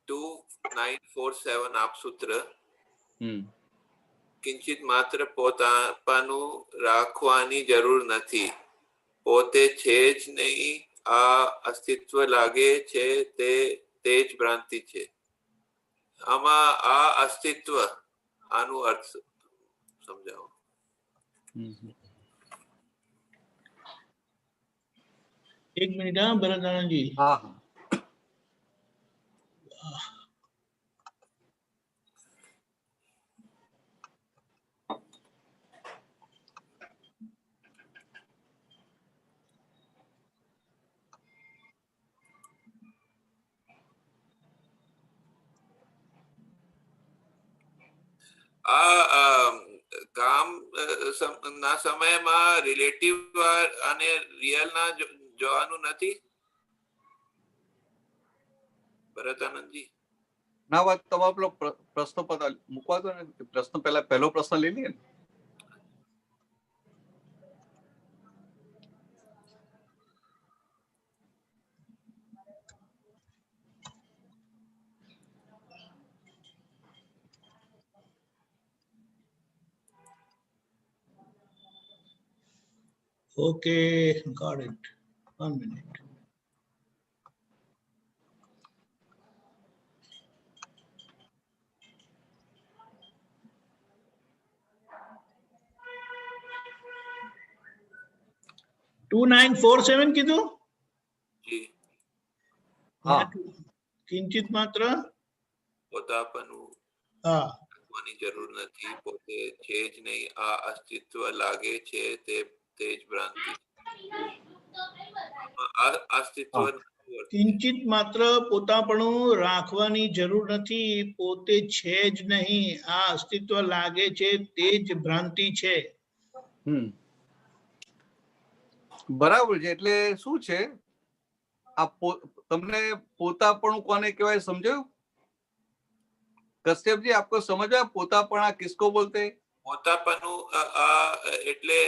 2947 आप सूत्र કિંચિત માત્ર પોતાનું રાખવાની જરૂર નથી, પોતે છે જ નહીં આ અસ્તિત્વ લાગે છે તે જ ભ્રાંતિ છે. આમાં આ અસ્તિત્વ આનું અર્થ સમજાવો. એક મિનિટ હા ભરત આનંદજી. હા હા, આ કામ ના સમયમાં રિલેટિવ અને રિયલ ના જોવાનું નથી ભરતાનંદજી. ના વાત તમારો પેલો પ્રશ્ન પતા મૂકવા દો ને, પ્રશ્ન પહેલો પ્રશ્ન લઈ લઈએ ને. Okay, got it. 1 minute. To 947 કીધું. જી હા, કિંચિત માત્ર પોતાપણું હા રાખવાની જરૂર નથી, પોતે છે જ નહીં આ અસ્તિત્વ લાગે છે તે જ ભ્રાંતિ. અસ્તિત્વ કિંચિત માત્ર પોતાપણું રાખવાની જરૂર નથી, પોતે છે જ નહીં આ અસ્તિત્વ લાગે છે તે જ ભ્રાંતિ છે. બરાબર છે. એટલે શું છે આ તમને પોતાપણું કોને કહેવાય સમજાયું? કશ્યપજી આપકો સમझा પોતાપણા કિસકો બોલતે? પોતાપણું એટલે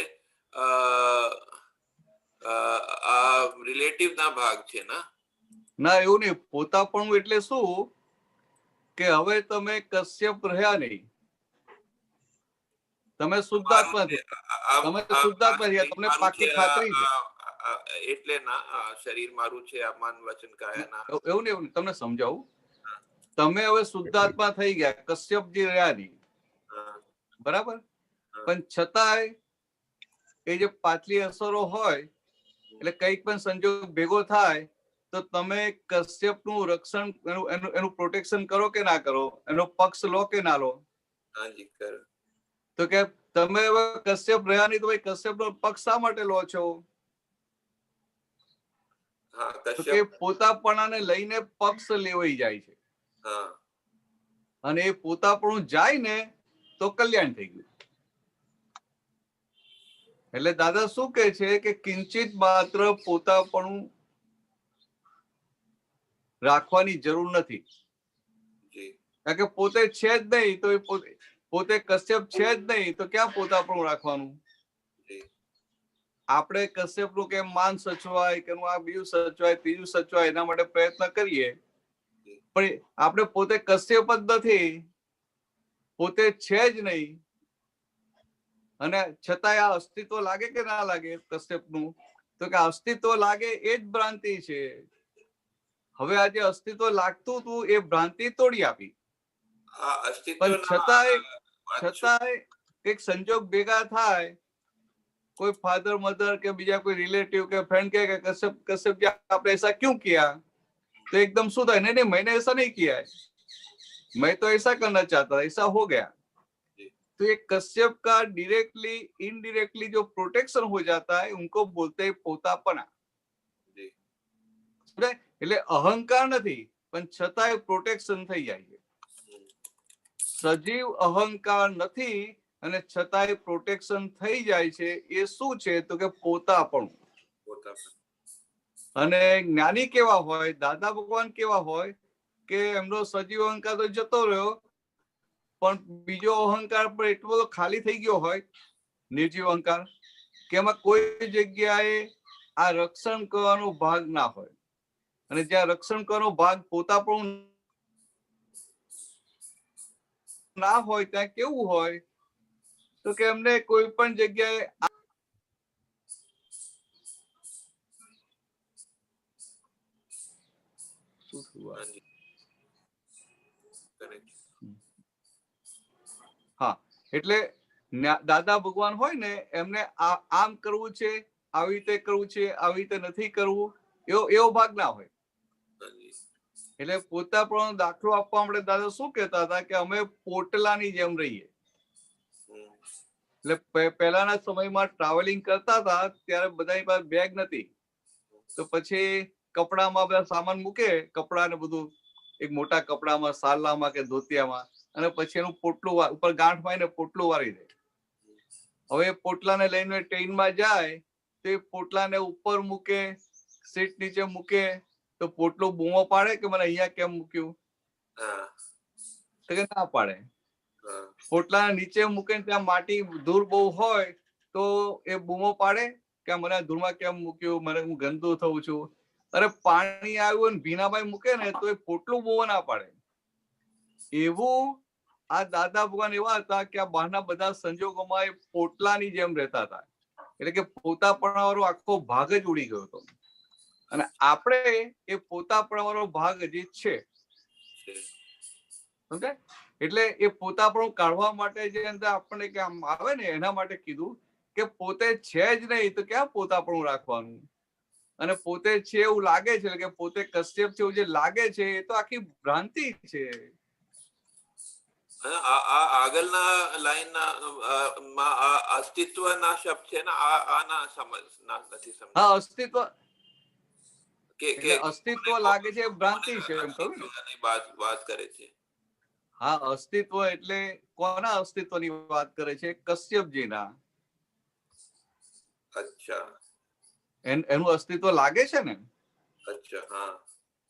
આ રિલેટિવ ના ભાગ છે ના? ના એવું નહીં. પોતાપણું એટલે શું કે હવે તમે કશ્યપ રહ્યા નહીં, તમે શુદ્ધાત્મા થયા, તમે શુદ્ધાત્મા થયા, તમને પાકી ખાતરી છે. એટલે ના શરીર મારું છે આ મન વચન કાયા ના. એવું નહીં, તમને સમજાવું. તમે હવે શુદ્ધાત્મા થઈ ગયા, કશ્યપજી રહ્યા નહીં, બરાબર? પણ છતાંય એ જે પાછલી અસરો હોય એટલે કઈક પણ સંજોગ ભેગો થાય તો તમે કશ્યપનું રક્ષણ એનું પ્રોટેક્શન કરો કે ના કરો, એનો પક્ષ લો કે ના લો? હાજી કરો. તો કે તમે હવે કશ્યપ રહ્યા નહીં તો ભાઈ કશ્યપનો પક્ષ શા માટે લો છો? તો કે પોતાપણાને લઈને પક્ષ લેવાઈ જાય છે, અને એ પોતાપણું જાય ને તો કલ્યાણ થઈ ગયું. એટલે દાદા શું કે છે કે કિંચિત માત્ર પોતાપણું રાખવાની જરૂર નથી, કારણ કે પોતે છે જ નહીં તો પોતે કશ્યપ છે જ નહીં તો ક્યાં પોતાપણું રાખવાનું? આપણે કશ્યપનું કેમ માન સચવાય, કે આ બીજું સચવાય, ત્રીજું સચવાય, એના માટે પ્રયત્ન કરીએ, પણ આપણે પોતે કશ્યપ જ નથી, પોતે છે જ નહીં, અને છતાંય આ અસ્તિત્વ લાગે કે ના લાગે કશ્યપનું? તો કે અસ્તિત્વ લાગે એ જ ભ્રાંતિ છે. હવે આ જે અસ્તિત્વ લાગતું હતું એ ભ્રાંતિ તોડી આપી, પણ છતાંય એક સંજોગ ભેગા થાય, કોઈ फादर मदर के બીજા કોઈ रिलेटिव के फ्रेंड के कश्यप जी आपने ऐसा क्यों किया, तो एकदम सुधा नहीं नहीं मैंने ऐसा नहीं किया है, मैं तो ऐसा करना चाहता था, ऐसा हो गया. तो ये कश्यप का डायरेक्टली इनडायरेक्टली जो प्रोटेक्शन हो जाता है उनको बोलते हैं पोतापना. એટલે અહંકાર નથી, પણ છતાંય પ્રોટેક્શન થઈ જાય છે. સજીવ અહંકાર નથી અને છતાંય પ્રોટેક્શન થઈ જાય છે. એ શું છે તો કે પોતાપણું. અને જ્ઞાની કેવા હોય, દાદા ભગવાન કેવા હોય કે એમનો સજીવ અહંકાર તો જતો રહ્યો, પણ બીજો અહંકાર પણ એટલો બધો ખાલી થઈ ગયો હોય, નિર્જીવ અહંકાર, કે એમાં કોઈ જગ્યાએ આ રક્ષણ કરવાનો ભાગ ના હોય. અને જ્યાં રક્ષણ કરવાનો ભાગ પોતાપણું ના હોય ત્યાં કેવું હોય તો કે એમને કોઈ પણ જગ્યાએ હા, એટલે દાદા ભગવાન હોય ને એમને આમ કરવું છે, આવી રીતે કરવું છે, આવી રીતે નથી કરવું, એવો ભાગ ના હોય. એટલે પોતાપણો દાખલો આપવા માટે દાદા શું કહેતા હતા કે અમે પોટલાની જેમ રહીએ. એટલે પહેલાના સમયમાં ટ્રાવેલિંગ કરતા હતા ત્યારે બધાની પાસે બેગ નથી, તો પછી કપડામાં બધા સામાન મૂકે, કપડા ને બધું એક મોટા કપડામાં, સાલામાં કે ધોતિયામાં, અને પછી એનું પોટલું ઉપર ગાંઠ મારીને પોટલું વાળી દે. હવે પોટલાને લઈને ટ્રેનમાં જાય તો એ પોટલાને ઉપર મૂકે, સીટ નીચે મૂકે, તો પોટલું બૂમો પાડે કે મને અહીંયા કેમ મૂક્યું? તો કે ના પાડે. પોટલા નીચે મૂકે ત્યાં માટી ધૂળ બહુ હોય તો એ બૂમો પાડે કે મને ધૂળમાં કેમ મૂક્યું, મને હું ગંદુ થઉં છું. અરે પાણી આવ્યું ને ભીનાભાઈ મૂકે ને તો એ પોટલું બૂમો ના પાડે. એવું આ દાદા ભગવાન એવા હતા કે આ બહારના બધા સંજોગોમાં એ પોટલાની જેમ રહેતા હતા. એટલે કે પોતાપણા વાળો આખો ભાગ જ ઉડી ગયો હતો. અને આપણે એ પોતાપણા વાળો ભાગ હજી છે. સમજે? એટલે એ પોતાપણું કાઢવા માટે જે અંદર આપણને કે આમ આવે ને એના માટે કીધું કે પોતે છે જ નહીં તો ક્યાં પોતાપણું રાખવાનું. અને પોતે છે એવું લાગે છે કે પોતે કશ્યપ છે એવું જે લાગે છે એ તો આખી ભ્રાંતિ છે. આગળના લાઈનના અસ્તિત્વના શબ્દ છે ને, આના નથી સમજ. હા, અસ્તિત્વ કે અસ્તિત્વ લાગે છે ભ્રાંતિ છે એમ કહ્યું ને. વાત કરે છે. હા, અસ્તિત્વ એટલે કોના અસ્તિત્વની વાત કરે છે? કશ્યપજીના. અચ્છા. એનું અસ્તિત્વ લાગે છે ને. અચ્છા, હા.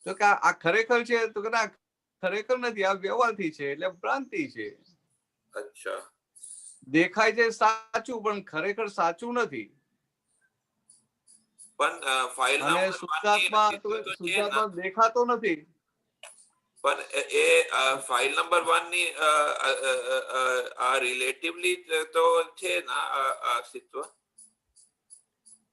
તો કે આ ખરેખર છે તો કે ના, ખરેખર નથી, આ વ્યવહારથી છે એટલે ભ્રાંતિ છે. અચ્છા. દેખાય છે સાચું પણ ખરેખર સાચું નથી. પણ ફાઇલ અને શુદ્ધાત્મા દેખાતો નથી. પણ એ ફાઇલ નંબર 1 ની આ રિલેટિવલી તો છે ના અસ્તિત્વ.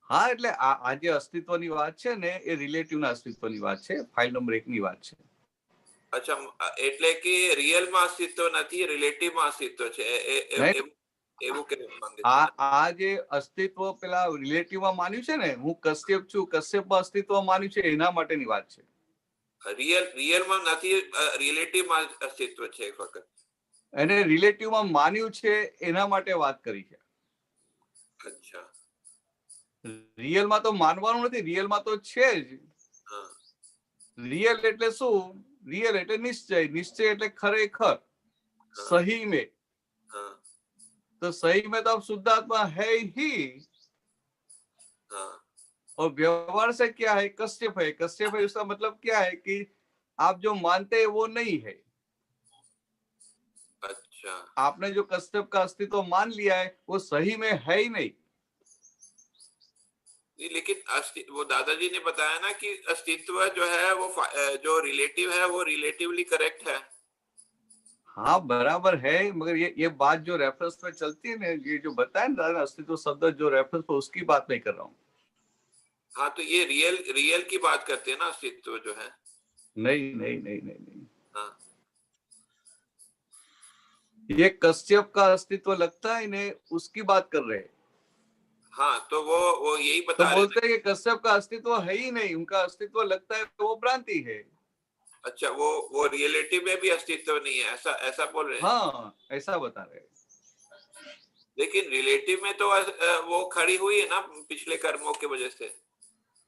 હા, એટલે આ જે અસ્તિત્વની વાત છે ને એ રિલેટિવના અસ્તિત્વની વાત છે, ફાઇલ નંબર 1 ની વાત છે. અચ્છા, એટલે કે રિયલમાં અસ્તિત્વ નથી, રિલેટિવમાં અસ્તિત્વ છે એવું કહેવા માંગે છે. આ જે અસ્તિત્વ પેલા રિલેટિવમાં માન્યું છે ને, હું કશ્યપ છું, કશ્યપમાં અસ્તિત્વ માન્યું છે, એના માટેની વાત છે. રિયલમાં નથી, રિલેટિવમાં અસ્તિત્વ છે એક વખત. એને રિલેટિવમાં માન્યું છે એના માટે વાત કરી છે. અચ્છા. રિયલમાં તો માનવાનું નથી, રિયલમાં તો છે જ. રિયલ એટલે શું? રિયલ એટલે નિશ્ચય, નિશ્ચય એટલે ખરેખર, સही में. तो सही में तो अब शुद्धात्मा है ही, और व्यवहार से क्या है? कश्यप है. कश्यप है उसका मतलब क्या है कि आप जो मानते हैं वो नहीं है. अच्छा. आपने जो कश्यप का अस्तित्व मान लिया है वो सही में है ही नहीं. लेकिन वो दादाजी ने बताया ना कि अस्तित्व जो है वो जो रिलेटिव है वो रिलेटिवली करेक्ट है. हाँ, बराबर है, मगर ये बात जो रेफरेंस में चलती है ना, ये जो बताया ना दादा, अस्तित्व शब्द जो रेफरेंस पे, उसकी बात नहीं कर रहा हूँ. हाँ, तो ये रियल की बात करते हैं ना, अस्तित्व जो है. नहीं नहीं नहीं नहीं नहीं. हाँ. ये कश्यप का अस्तित्व लगता है ने, उसकी बात कर रहे हैं. हाँ, तो वो यही बता तो बोलते हैं कि कश्यप का अस्तित्व है ही नहीं, उनका अस्तित्व लगता है तो वो भ्रांति है. अच्छा, वो रियलिटी में भी अस्तित्व नहीं है, ऐसा बोल रहे हैं. हाँ, ऐसा बता रहे हैं. लेकिन रिलेटिव में तो वो खड़ी हुई है ना पिछले कर्मों की वजह से.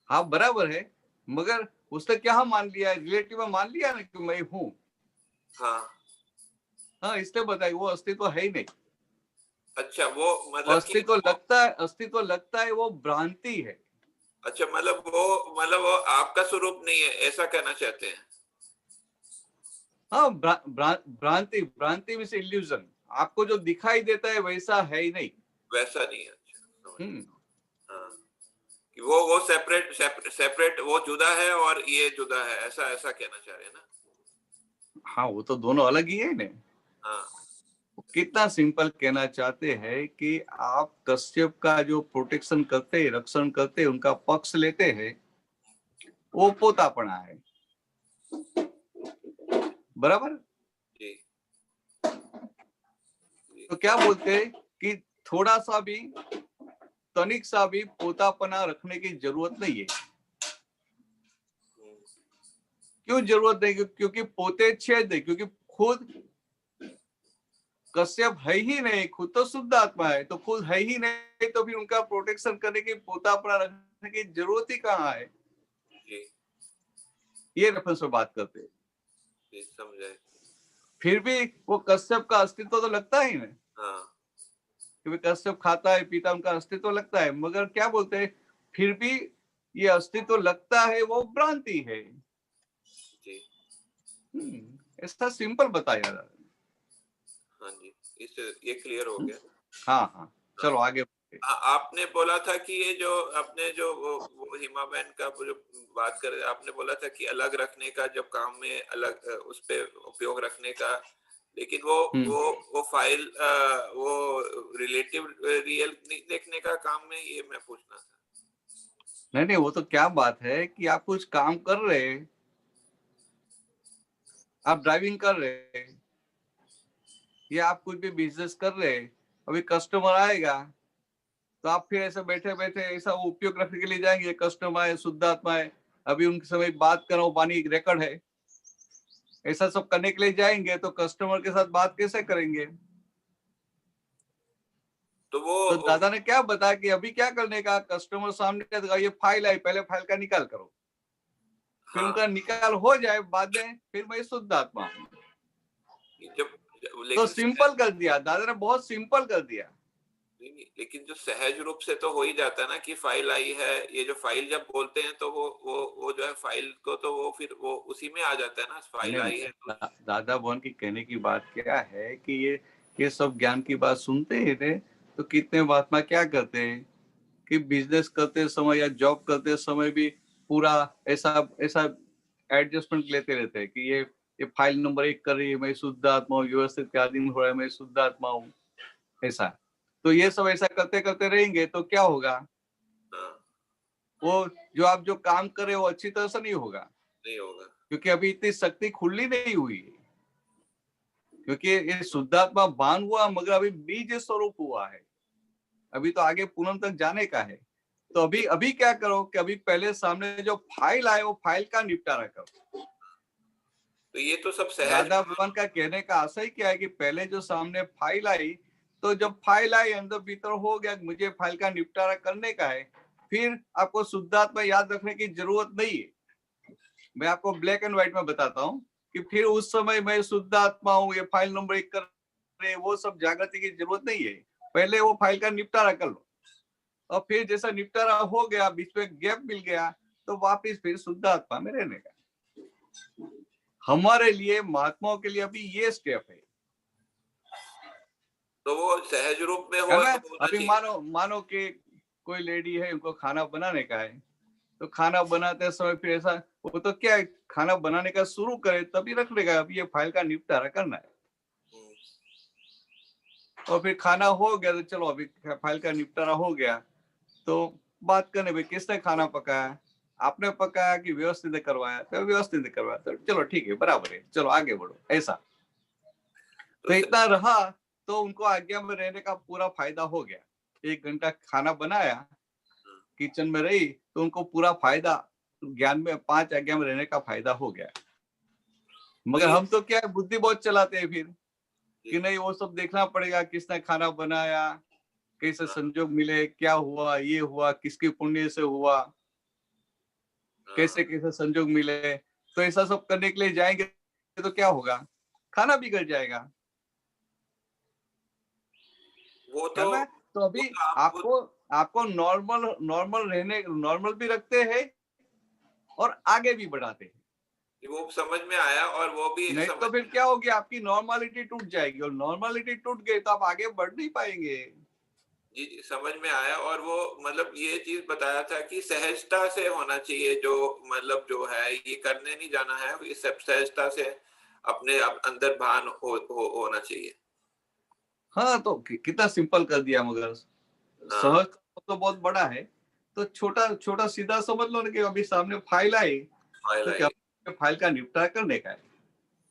हाँ, बराबर है, मगर उसने क्या मान लिया, रिलेटिव में मान लिया ना कि मैं हूँ। हाँ, इसलिए बताइए वो अस्तित्व है ही नहीं। अच्छा, वो मतलब अस्तित्व लगता है वो भ्रांति है। अच्छा, मतलब वो आपका स्वरूप नहीं है, ऐसा कहना चाहते हैं? हाँ, भ्रांति में से इल्यूजन, आपको जो दिखाई देता है वैसा है ही नहीं, वैसा नहीं है। अच्छा, हाँ, कि वो सेपरेट वो जुदा है और ये जुदा है, ऐसा कहना चाह रहे हैं ना? हाँ, वो तो दोनों अलग ही है ना। हाँ, कितना सिंपल कहना चाहते हैं कि आप कश्यप का जो प्रोटेक्शन करते हैं, रक्षण करते हैं, उनका पक्ष लेते हैं, वो पोतापना है, बराबर। जी। तो क्या बोलते हैं कि थोड़ा सा भी, तनिक सा भी पोतापना रखने की जरूरत नहीं है। क्यों जरूरत नहीं? क्योंकि पोते छेद है, क्योंकि खुद कश्यप है ही नहीं, खुद तो शुद्ध आत्मा है, तो खुद है ही नहीं, तो फिर उनका प्रोटेक्शन करने की, पोतापना रखने की जरूरत ही कहाँ है? ये रेफरेंस में बात करते हैं। समझे। फिर भी वो कश्यप का अस्तित्व तो लगता ही नहीं। हाँ। क्योंकि कश्यप खाता है पीता, उनका अस्तित्व लगता है, मगर क्या बोलते हैं, फिर भी ये अस्तित्व लगता है वो भ्रांति है। ऐसा सिंपल बताया। हाँ जी, ये क्लियर हो गया। हाँ, चलो आगे। आपने बोला था कि ये जो आपने जो वो हिमा बहन का जो बात कर, आपने बोला था कि अलग रखने का, जब काम में अलग उस पे उपयोग रखने का, लेकिन वो फाइल वो रिलेटिव रियल देखने का काम में, ये मैं पूछना था। नहीं, वो तो क्या बात है कि आप कुछ काम कर रहे हैं, आप ड्राइविंग कर रहे हैं या आप कुछ भी बिजनेस कर रहे हैं, अभी कस्टमर आएगा तो आप फिर ऐसे बैठे बैठे ऐसा उपयोग रखने के लिए जाएंगे, कस्टमर है, शुद्ध आत्मा है, अभी उनके समय बात कर रहा हूँ, पानी रिकॉर्ड है, ऐसा सब करने के लिए जाएंगे तो कस्टमर के साथ बात कैसे करेंगे? तो दादा ने क्या बताया कि अभी क्या करने का, कस्टमर सामने ये फाइल आई, पहले फाइल का निकाल करो, फिर उनका निकाल हो जाए बाद में फिर मैं शुद्ध आत्मा हूँ। तो सिंपल कर दिया दादा ने, बहुत सिंपल कर दिया। लेकिन जो सहज रूप से तो हो ही जाता है ना कि फाइल आई है, ये जो फाइल जब बोलते हैं तो वो जो है फाइल को तो वो फिर वो उसी में आ जाता है ना, फाइल आई है तो। दादा भवन की कहने की बात क्या है कि ये सब ज्ञान की बात सुनते ही थे, तो कितने महात्मा क्या करते हैं कि बिजनेस करते समय या जॉब करते समय भी पूरा ऐसा एडजस्टमेंट लेते रहते हैं कि ये फाइल नंबर 1 कर रही है, मैं शुद्ध आत्मा हूँ, व्यवस्थित के अधीन हो रहा है, मैं शुद्ध आत्मा हूँ, ऐसा। तो ये सब ऐसा करते करते रहेंगे तो क्या होगा, वो जो आप जो काम कर रहे हो अच्छी तरह से नहीं होगा, क्योंकि अभी इतनी शक्ति खुली नहीं हुई है, क्योंकि ये शुद्धात्मा भान हुआ मगर अभी बीज स्वरूप हुआ है, अभी तो आगे पूनम तक जाने का है। तो अभी क्या करो कि अभी पहले सामने जो फाइल आए वो फाइल का निपटारा करो। तो ये तो सब सहज। दादा भगवान का कहने का आशय क्या है कि पहले जो सामने फाइल आई, तो जब फाइल आई अंदर भीतर हो गया, मुझे फाइल का निपटारा करने का है, फिर आपको शुद्धात्मा याद रखने की जरूरत नहीं है। मैं आपको ब्लैक एंड व्हाइट में बताता हूँ कि फिर उस समय मैं शुद्ध आत्मा हूँ, ये फाइल नंबर 1 कर रहे, वो सब जागृति की जरूरत नहीं है। पहले वो फाइल का निपटारा कर लो, और फिर जैसा निपटारा हो गया, बीच में गैप मिल गया, तो वापिस फिर शुद्ध आत्मा में रहने का। हमारे लिए, महात्माओं के लिए अभी ये स्टेप है। तो वो सहज रूप में हो। अभी मानो कि कोई लेडी है, उनको खाना बनाने का है, तो खाना बनाते समय फिर ऐसा, वो तो क्या है, खाना बनाने का शुरू करे तभी रख लेगा, अभी ये फाइल का निपटारा करना है, और फिर खाना हो गया तो चलो अभी फाइल का निपटारा हो गया, तो बात करने में किसने खाना पकाया, आपने पकाया कि व्यवस्थित करवाया, तो व्यवस्थित करवाया, तो चलो ठीक है, बराबर है, चलो आगे बढ़ो, ऐसा। तो इतना रहा तो उनको आज्ञा में रहने का पूरा फायदा हो गया। 1 घंटा खाना बनाया, किचन में रही, तो उनको पूरा फायदा ज्ञान में 5 आज्ञा में रहने का फायदा हो गया। मगर हम तो क्या बुद्धि बहुत चलाते हैं फिर कि नहीं, वो सब देखना पड़ेगा, किसने खाना बनाया, कैसे संजोग मिले, क्या हुआ, ये हुआ, किसके पुण्य से हुआ, कैसे कैसे संजोग मिले, तो ऐसा सब करने के लिए जाएंगे तो क्या होगा, खाना बिगड़ जाएगा, वो है तो ना? तो अभी वो तो आपको आपको नॉर्मल रहने, नॉर्मल भी रखते हैं और आगे भी बढ़ाते हैं। वो समझ में आया, और वो भी नहीं समझ तो फिर क्या होगी, आपकी नॉर्मलिटी टूट जाएगी, और नॉर्मलिटी टूट गई तो आप आगे बढ़ नहीं पाएंगे। जी जी समझ में आया। और वो मतलब ये चीज बताया था कि सहजता से होना चाहिए, जो मतलब जो है ये करने नहीं जाना है, ये सब सहजता से अपने अंदर भान होना चाहिए। हाँ तो कितना सिंपल कर दिया, मगर सहज तो बहुत बड़ा है। तो छोटा छोटा सीधा समझ लो ना कि अभी सामने फाइल आई तो क्या फाइल का निपटारा करने का है,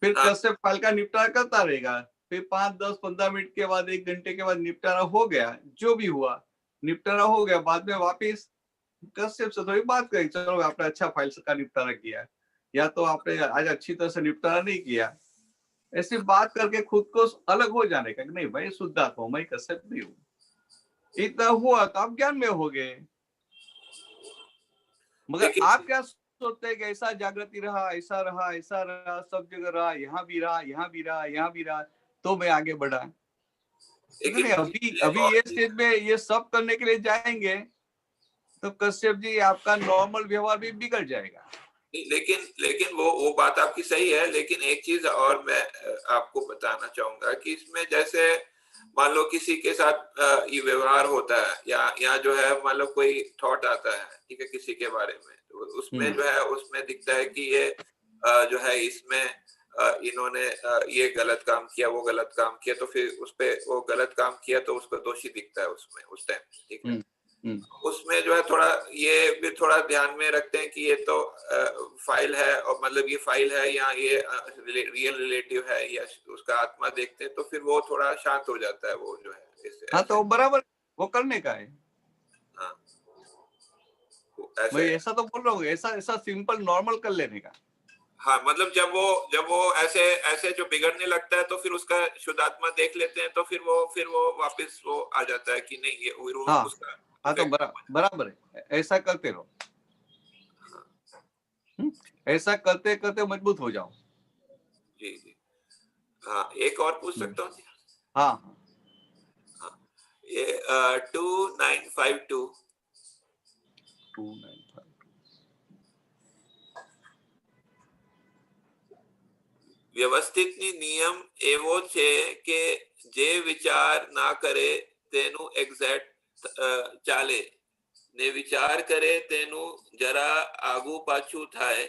फिर हाँ। कैसे फाइल का निपटारा करता रहेगा, फिर 5, 10, 15 मिनट के बाद, 1 घंटे के बाद निपटारा हो गया, जो भी हुआ निपटारा हो गया, बाद में वापिस कश्यप से थोड़ी बात करें, चलो आपने अच्छा फाइल का निपटारा किया, या तो आपने आज अच्छी तरह से निपटारा नहीं किया, ऐसी बात करके खुद को अलग हो जाने का, नहीं भाई शुद्धात्मा मैं कश्यप नहीं हूँ, इतना हुआ तो आप ज्ञान में हो गए। मगर आप क्या सोचते हैं कि ऐसा जागृति रहा, ऐसा रहा, ऐसा रहा, सब जगह रहा, यहाँ भी रहा, यहाँ भी रहा, यहाँ भी रहा, तो मैं आगे बढ़ा। नहीं, अभी ये स्टेज में ये सब करने के लिए जाएंगे तो कश्यप जी आपका नॉर्मल व्यवहार भी बिगड़ जाएगा। लेकिन वो बात आपकी सही है, लेकिन एक चीज और मैं आपको बताना चाहूंगा कि इसमें जैसे मान लो किसी के साथ ये व्यवहार होता है, या जो है मान लो कोई थॉट आता है, ठीक है, किसी के बारे में, तो उसमें जो है उसमें दिखता है कि ये जो है इसमें इन्होंने ये गलत काम किया, वो गलत काम किया, तो फिर उस पे वो गलत काम किया तो उसको दोषी दिखता है उसमें उस टाइम, ठीक है। उसमें जो है थोड़ा ये भी थोड़ा ध्यान में रखते हैं कि ये तो फाइल है, और मतलब ये फाइल है या ये रियल रिलेटिव है या उसका आत्मा देखते हैं, तो फिर वो थोड़ा शांत हो जाता है वो जो है इससे। हाँ तो बराबर वो करने का है। हाँ मैं ऐसा तो बोल रहा हूँ, ऐसा सिंपल नॉर्मल कर लेने का। हाँ मतलब जब वो ऐसे जो बिगड़ने लगता है तो फिर उसका शुद्धात्मा देख लेते हैं, तो फिर वो वापस वो आ जाता है कि नहीं ये हाँ, उसका। हाँ तो बराबर है, ऐसा करते रहो। ऐसा करते करते मजबूत हो जाओ। जी जी हाँ, एक और पूछ सकता हूँ? हाँ हाँ, ये 2952 વ્યવસ્થિતની નિયમ એવો છે કે જે વિચાર ના કરે તેનું એક્ઝેક્ટ ચાલે, ને વિચાર કરે તેનું જરા આગુ પાછું થાય.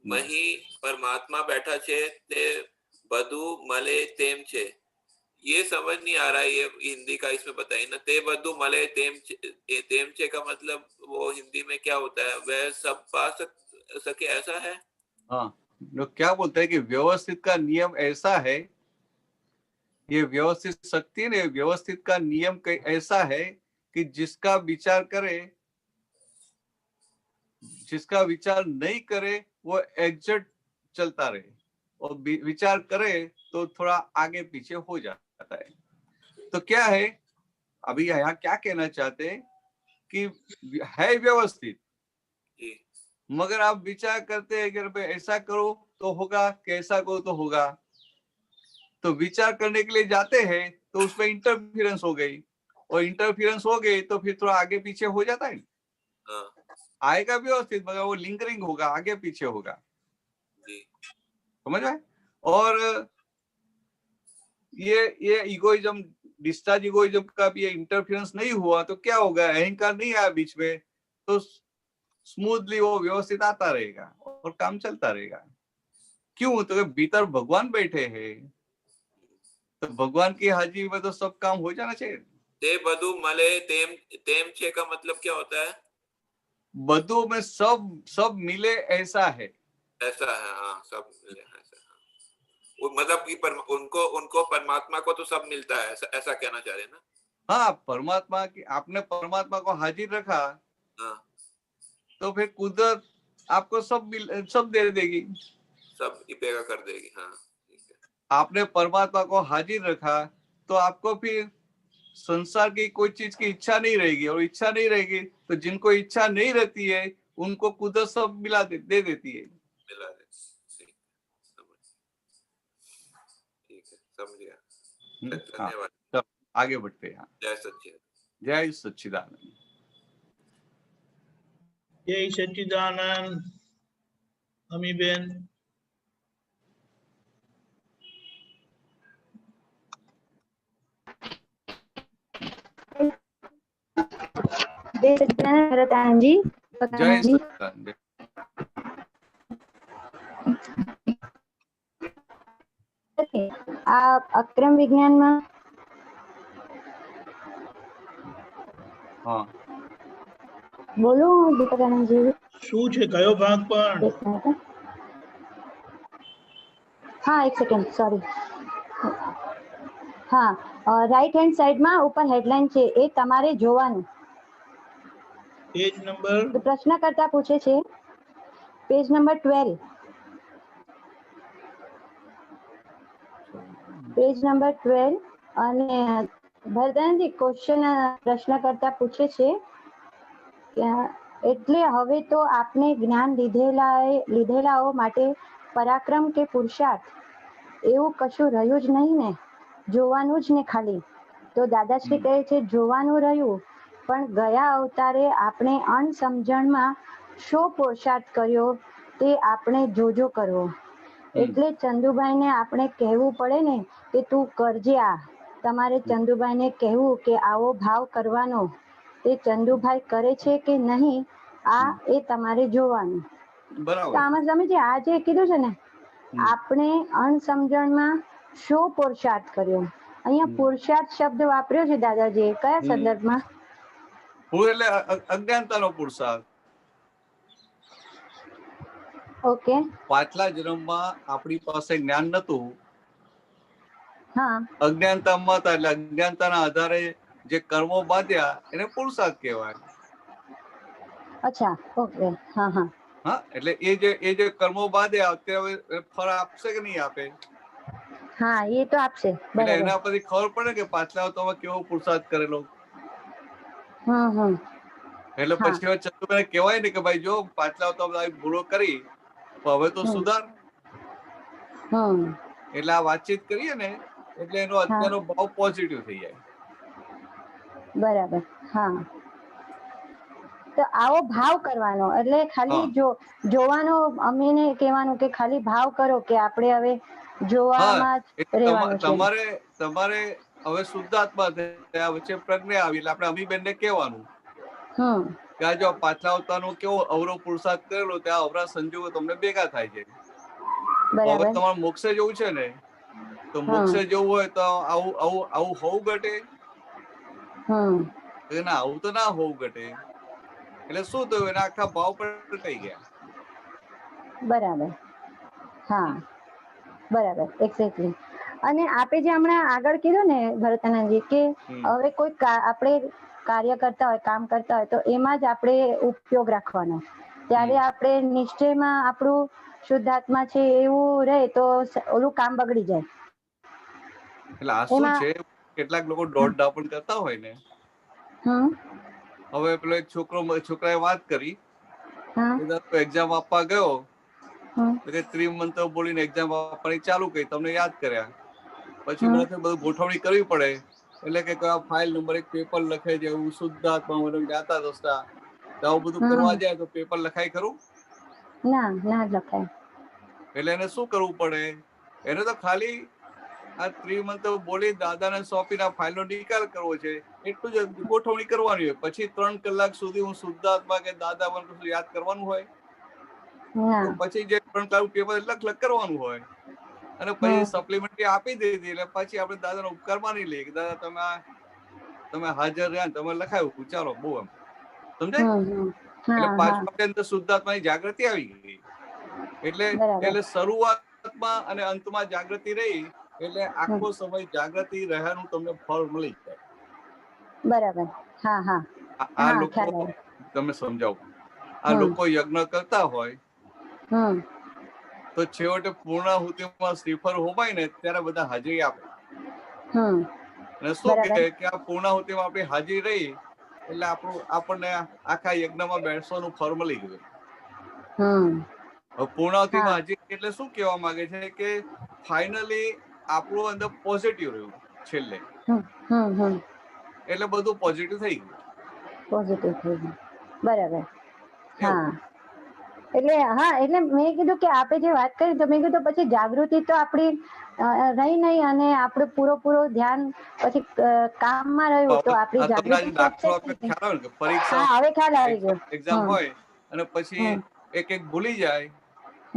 મહી પરમાત્મા बैठा છે તે બધું મળે તેમ છે. ये समझ नहीं आ रहा है, ये हिंदी का इसमें बताइए ना। ते बदू मले तेम चे का मतलब वो हिंदी में क्या होता है? वह सब पा सके ऐसा है? हाँ, लोग क्या बोलते हैं कि व्यवस्थित का नियम ऐसा है, ये व्यवस्थित शक्ति ने व्यवस्थित का नियम ऐसा है कि जिसका विचार करे, जिसका विचार नहीं करे वो एग्जैक्ट चलता रहे, और विचार करे तो थोड़ा आगे पीछे हो जाता है। तो क्या है, अभी यहाँ क्या कहना चाहते हैं कि है व्यवस्थित, मगर आप विचार करते हैं कि ऐसा करो तो होगा, कैसा करो तो होगा, तो विचार करने के लिए जाते हैं तो उसमें इंटरफियरेंस हो गई, और इंटरफियरेंस हो गई तो फिर थोड़ा आगे पीछे हो जाता है। आएगा व्यवस्थित मगर वो लिंकरिंग होगा, आगे पीछे होगा, समझ में। और ये इगोइज्म, डिस्चार्ज इगोइज्म का भी इंटरफियरेंस नहीं हुआ तो क्या होगा, अहंकार नहीं आया बीच में, तो स्मूथली वो व्यवस्थित आता रहेगा और काम चलता रहेगा। क्यों? तो भीतर भगवान बैठे हैं, तो भगवान की हाजिरी में तो सब काम हो जाना चाहिए। ते बधु मले तेम छे का मतलब क्या होता है? बधु में सब मिले ऐसा है। ऐसा है, हाँ, सब मिले ऐसा है। मतलब कि उनको परमात्मा को तो सब मिलता है, ऐसा कहना चाह रहे हैं ना? हाँ, परमात्मा की, आपने परमात्मा को हाजिर रखा, हाँ, तो फिर कुदरत आपको सब दे देगी, सब इपेगा कर देगी। हाँ, आपने परमात्मा को हाजिर रखा तो आपको फिर संसार की कोई चीज की इच्छा नहीं रहेगी, और इच्छा नहीं रहेगी तो जिनको इच्छा नहीं रहती है उनको कुदरत सब दे देती है। मिला दे। ठीक है, समझ गया। हाँ, धन्यवाद। चलो आगे बढ़ते हैं। जय सच्चिदानंद। जय सच्चिदानंद। जय सच्चिदानंद। अमीबेन। जय सच्चिदानंद भरतानंद जी। जय सच्चिदानंद। આ અક્રમ વિજ્ઞાનમાં હા બોલો દીપકાનંદ जी। શું છે કયો ભાગ પણ? એક મિનિટ હા એક સેકન્ડ સોરી હા રાઈટ હેન્ડ સાઈડમાં ઉપર હેડલાઇન છે એ તમારે જોવાનું। પેજ નંબર તો પ્રશ્નકર્તા પૂછે છે પેજ નંબર 12 પેજ નંબર 12 અને ભરતાનંદજી ક્વેશ્ચન પ્રશ્નકર્તા પૂછે છે કે એટલે હવે તો આપને જ્ઞાન લીધેલાઓ માટે પરાક્રમ કે પુરુષાર્થ એવું કશું રહ્યું જ નહીં ને, જોવાનું જ ને ખાલી। તો દાદાશ્રી કહે છે જોવાનું રહ્યું, પણ ગયા અવતારે આપણે અણસમજણમાં શો પુરુષાર્થ કર્યો તે આપણે જોજો કરવો। એટલે ચંદુભાઈને આપણે કહેવું પડે ને કે તું કરજે આ। તમારે ચંદુભાઈને કહેવું કે આવો ભાવ કરવાનો, તે ચંદુભાઈ કરે છે કે નહીં આ એ તમારે જોવાનું। તો બરાબર। આમાં તમે જે આ જે કીધું છે ને આપણે અણસમજણમાં શો પુરુષાર્થ કર્યો, અહીંયા પુરુષાર્થ શબ્દ વાપર્યો છે દાદાજીએ, કયા સંદર્ભમાં? હું એટલે અજ્ઞાનતાનો પુરુષાર્થ। ઓકે પાછલા જન્મમાં આપણી પાસે જ્ઞાન નતું, હા અજ્ઞાનતામાં હતા, એટલે અજ્ઞાનતાના આધારે જે કર્મો બાંધ્યા એને પુરુષાર્થ કહેવાય। અચ્છા ઓકે હા હા હા, એટલે એ જે કર્મો બાંધ્યા અત્યારે ફળ આપશે કે નહીં આપે? હા એ તો આપશે એટલે બરાબર। એના પરથી ખબર પડે કે પાછલા તમે કેવો પુરુષાર્થ કરેલો। એટલે હા પછી ચંદુભાઈ કહેવાય ને કે ભાઈ જો પાછલા તમે ભૂલો કરી હવે તો સુધાર। એટલે આ વાતચીત કરીએ ને એટલે એનો અત્યારનો ભાવ પોઝિટિવ થઈ જાય। બરાબર હા, તો આવો ભાવ કરવાનો એટલે ખાલી જોવાનો, અમીને કહેવાનું કે ખાલી ભાવ કરો કે આપણે હવે જોવામાં જ રહેવાનું છે। તમારે હવે શુદ્ધાત્મા થયા વચ્ચે પ્રજ્ઞા આવી એટલે આપણે અમીબેન ને કહેવાનું કે જો પાછલા અવતારનો કેવો અવરો પુરુષાર્થ કરેલો ત્યાં અવરા સંજોગો તમને ભેગા થાય છે। હવે તમારે મોક્ષે જવું છે ને, તો મોક્ષે જવું હોય તો આવું હોવું ઘટે ના, આવું તો ના હોવું ઘટે। એટલે શું થયું, એના આખા ભાવ પલટાઈ ગયા। બરાબર હા બરાબર એક્ઝેક્ટલી। અને આપે જે હમણાં આગળ કીધું ને ભરતાનંદજી કે હવે કોઈ આપણે કાર્ય કરતા હોય, કામ કરતા હોય તો એમાં જ આપણે ઉપયોગ રાખવાનો, ત્યારે આપણે નિશ્ચયમાં આપણું શુદ્ધાત્મા છે એવું રહે તો ઓલું કામ બગડી જાય। એટલે આ શું છે, કેટલાક લોકો દોડડા પણ કરતા હોય ને, હવે પેલો એક છોકરાએ વાત કરી એક્ઝામ આપવા ગયો, ત્રિમંત્ર બોલીને એક્ઝામ આપવાની ચાલુ કરી, તમને યાદ કર્યા, પછી મને બધું ગોઠવણી કરવી પડે, એટલે કે કયા ફાઇલ નંબર 1 પેપર લખે છે, એવું શુદ્ધાત્મા જાતા દોસ્તા, તો આવું બધું કરવા જાય તો પેપર લખાય ખરું? ના લખાય। એટલે એને શું કરવું પડે, એને તો ખાલી આ ત્રિમંત્ર બોલી દાદાને સોંપીને ફાઇલનો નિકાલ કરવો છે, એટલું જ ગોઠવણી કરવાની હોય। પછી 3 કલાક સુધી હું શુદ્ધાત્મા કે દાદા મને કશું યાદ કરવાનું હોય? તો પછી જે 3 કલાક પેપર લખ કરવાનું હોય, અને પછી સપ્લિમેન્ટરી આપી દીધી એટલે પછી આપણે દાદાનો ઉપકાર માની લઈએ કે દાદા તમે હાજર રહ્યા, તમે લખાયું, ચાલો બહુ એમ સમજાય। એટલે પાછું અંદર શુદ્ધાત્માની જાગૃતિ આવી ગઈ, એટલે શરૂઆતમાં અને અંતમાં જાગૃતિ રહી, એટલે આખો સમય જાગૃતિ રહ્યાનું તમને ફળ મળી જાય। બરાબર હા હા આ લોકો તમે સમજાવો, આ લોકો યજ્ઞ કરતા હોય તો છેવટે પૂર્ણાહુતિમાં શ્રીફળ હોમાય ને ત્યારે બધા હાજરી આપે, અને શું કહે કે આ પૂર્ણાહુતિમાં આપણી હાજરી રહી એટલે આપણને આખા યજ્ઞમાં બેસવાનું ફળ મળી ગયું. હવે પૂર્ણાવતીમાં હજી એટલે શું કહેવા માંગે છે કે ફાઇનલી આપણું અંદર પોઝિટિવ રહ્યું છેલ્લે, એટલે બધું પોઝિટિવ થઈ ગયું. પોઝિટિવ થઈ ગયું, બરાબર. હા એટલે મેં કીધું કે આપે જે વાત કરી તો મેં કીધું પછી જાગૃતિ તો આપણી રહી નહીં અને આપણું પૂરો ધ્યાન પછી કામમાં રહ્યું તો આપણી જાગૃતિ દાખલો ખ્યાલ આવે ને કે પરીક્ષા હવે ખ્યાલ આવી ગયો. એક્ઝામ હોય અને પછી એક ભૂલી જાય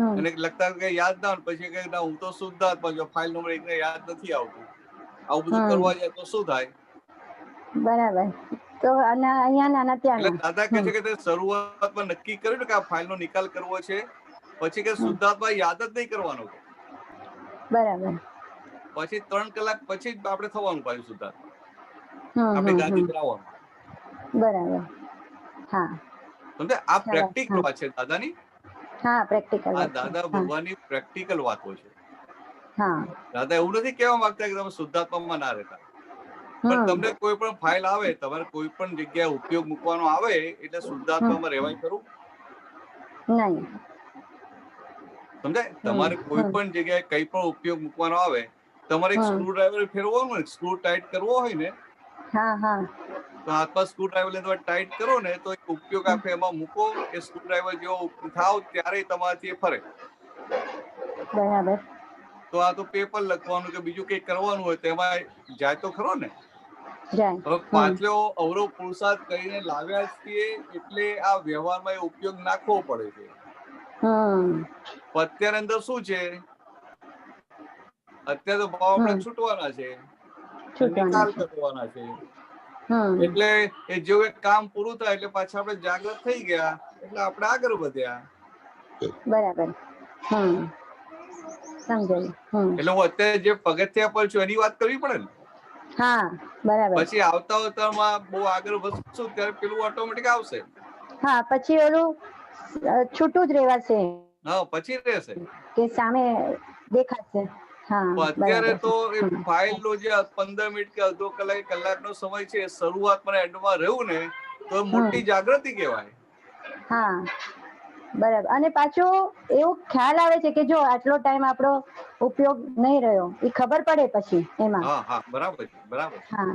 અને લગતા કે યાદ ના હોય, પછી કે ના હું તો શુદ્ધાત્મા છું, ફાઇલ નંબર 1 ને યાદ નથી આવતું, આવું બધું કરવા જાય તો શું થાય? બરાબર. તો અહીંયા નાના ત્યાં એટલે દાદા કહે છે કે તે શરૂઆતમાં નક્કી કર્યું ને કે આ ફાઇલ નો નિકાલ કરવો છે, પછી કે શુદ્ધાત્મા યાદ જ નહીં કરવાનો. બરાબર. પછી 3 કલાક પછી જ આપણે થવાનું પાછું શુદ્ધાત્મા, આપણે ગાદી પર આવવાનું. બરાબર. હા સમજે? આ પ્રેક્ટિકલ વાત છે દાદાની. હા પ્રેક્ટિકલ. આ દાદા ભગવાનની પ્રેક્ટિકલ વાતો છે. હા દાદા એવું નથી કહેવા માંગતા કે તમે શુદ્ધાત્મામાં ના રહેતા, પણ તમને કોઈ પણ ફાઇલ આવે, તમારે કોઈ પણ જગ્યાએ ઉપયોગ મૂકવાનો આવે એટલે શુદ્ધાત્મામાં રહેવાય ખરું? નહીં. સમજાય? તમારે કોઈ પણ જગ્યાએ કઈ પણ ઉપયોગ મૂકવાનો આવે, તમારે એક સ્ક્રૂ ડ્રાઈવર ફેરવવાનું હોય, સ્ક્રૂ ટાઈટ કરવો હોય ને, તો હાથમાં સ્ક્રૂ ડ્રાઈવર લઈને તમે ટાઈટ કરો ને તો ઉપયોગ આખો એમાં મૂકો, એ સ્ક્રૂ ડ્રાઈવર જેવો થાવ ત્યારે તમારાથી એ ફરે. બરાબર. તો આ તો પેપર લખવાનું કે બીજું કઈ કરવાનું હોય તેમાં જાય તો ખરો ને. હવે પાછલો અવરો પુરુષાર્થ કરીને લાવ્યા છીએ એટલે આ વ્યવહારમાં એ ઉપયોગ નાખવો પડે છે. અત્યારે અંદર શું છે? અત્યારે તો ભાવ આપણે છૂટવાના છે, નિકાલ કરવાના છે. એટલે એ જેવું એક કામ પૂરું થાય એટલે પાછા આપણે જાગૃત થઈ ગયા એટલે આપણે આગળ વધ્યા. બરાબર. સમજાયું. એટલે હું અત્યારે જે પગથિયા પર છું એની વાત કરવી પડે ને. હા બરાબર. પછી આવતા બહુ આગળ વધશું ત્યારે પેલું ઓટોમેટિક આવશે. હા પછી ઓલું છૂટું જ રહેવાશે. હા પછી રહેશે કે સામે દેખાશે. અત્યારે તો એ ફાઇલ નો જે 15 મિનિટ કે અડધો કલાકનો સમય છે, શરૂઆતમાં એન્ડમાં રહ્યું ને તો મોટી જાગૃતિ કહેવાય. હા બરાબર. અને પાછું એવું ખ્યાલ આવે છે કે જો આટલો ટાઈમ આપણો ઉપયોગ નહીં રહ્યો, એ ખબર પડે પછી એમાં. હા બરાબર બરાબર. હા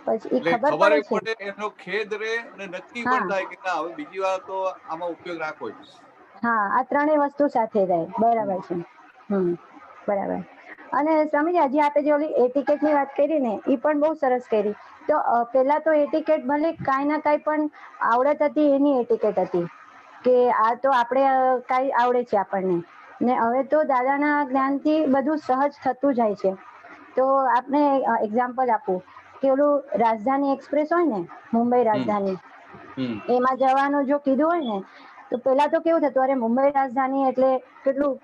પછી ખબર પડે, એનો ખેદ રહે અને નક્કી પણ થાય કે ના હવે બીજી વાર તો આમાં ઉપયોગ રાખવો જ. હા આ ત્રણેય વસ્તુ સાથે રહે. બરાબર છે. બરાબર. અને સ્વામીજી હજી આપણે જે ઓલી એટિકેટ ની વાત કરી ને એ પણ બહુ સરસ કરી. તો પેલા તો એટિકેટ ભલે કાંઈ ના કાંઈ પણ આવડત હતી, એની એટિકેટ હતી કે આ તો આપણે કાંઈ આવડે છે આપણને, ને હવે તો દાદાના જ્ઞાનથી બધું સહજ થતું જાય છે. તો આપણે એક્ઝામ્પલ આપું કે ઓલું રાજધાની એક્સપ્રેસ હોય ને, મુંબઈ રાજધાની, એમાં જવાનું જો કીધું હોય ને તો પેલા તો કેવું થતું, અરે મુંબઈ રાજધાની એટલે કેટલું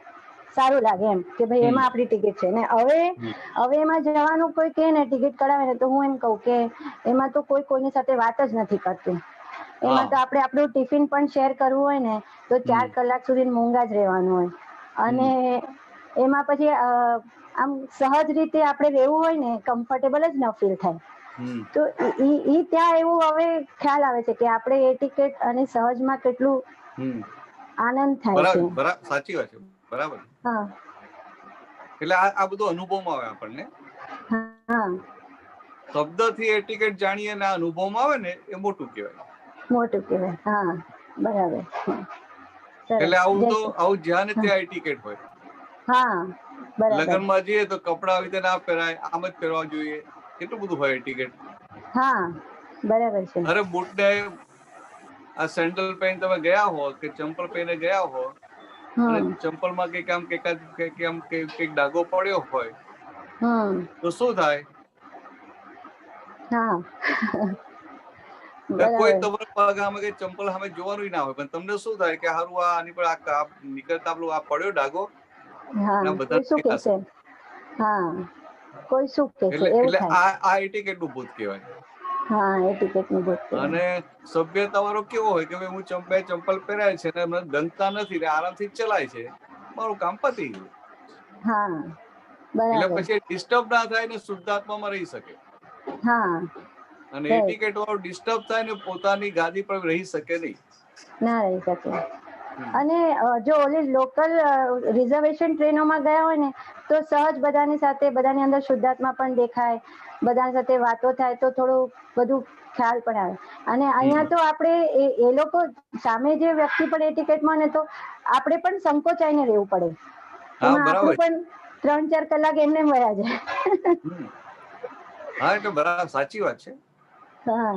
સારું લાગે એમ કે ભાઈ એમાં આપણી ટિકિટ છે. ને હવે એમાં જવાનું કોઈ કે ને ટિકિટ કઢાવે ને તો હું એમ કહું કે એમાં તો કોઈની સાથે વાત જ નથી કરતું. એમાં તો આપણે આપણું ટિફિન પણ શેર કરવું હોય ને તો 4 કલાક સુધી મૂંગા જ રહેવાનું હોય. અને એમાં પછી આમ સહજ રીતે આપણે રહેવું હોય ને કમ્ફર્ટેબલ જ ન ફીલ થાય. તો ઈ ત્યાં એવું હવે ખ્યાલ આવે છે કે આપણે એ ટિકિટ અને સહજમાં કેટલું આનંદ થાય છે. સાચી વાત છે. બરાબર. હા એટલે આ બધું અનુભવમાં આવે આપણને. શબ્દથી એ ટિકિટ જાણીએ ને આ અનુભવમાં આવે ને એ મોટું કહેવાય. મોટું કહેવાય. હા બરાબર. એટલે આવું જ્યાં ને ત્યાં ટિકિટ હોય. હા બરાબર. લગ્નમાં જઈએ તો કપડા આવી રીતે ના પહેરાય, આમ જ પહેરવા જોઈએ, કેટલું બધું હોય ટિકિટ. હા બરાબર છે. અરે બૂટ ને આ સેન્ડલ પહેરીને તમે ગયા હો કે ચંપલ પહેરીને ગયા હો અને ચંપલમાં કઈક ડાઘો પડ્યો હોય તો શું થાય? કોઈ તમારા પગ સામે કે ચંપલ સામે જોવાનું ના હોય, પણ તમને શું થાય કે હારું આની પર નીકળતા આપણું આ પડ્યો ડાઘો, બધા એટલે આ એટિકેટ નું ભૂત કહેવાય. અને સભ્યતા વાળો કેવો હોય કે હું બે ચંપલ પહેરાય છે ને ગંદતા નથી ને આરામથી ચલાય છે, મારું કામ પતી ગયું. એટલે પછી ડિસ્ટર્બ ના થાય ને શુદ્ધાત્મામાં રહી શકે. અને Right. એટીકેટ વાળો ડિસ્ટર્બ થાય ને પોતાની ગાદી પર રહી શકે નહીં. ના રહી શકે. અને જો ઓલી લોકલ રિઝર્વેશન ટ્રેનોમાં ગયા હોય ને તો સહજ બધાની સાથે બધાની અંદર શુદ્ધાત્મા પણ દેખાય, બધા સાથે વાતો થાય તો થોડું બધું ખ્યાલ પણ આવે. અને અહીંયા તો આપણે એ લોકો સામે જે વ્યક્તિ પણ એ ટિકિટમાં ને તો આપણે પણ સંકોચાઈને રહેવું પડે. હા એમાં બરાબર આપણું પણ 3-4 કલાક એમને વયા જાય. હા એટલે બરાબર, સાચી વાત છે. હા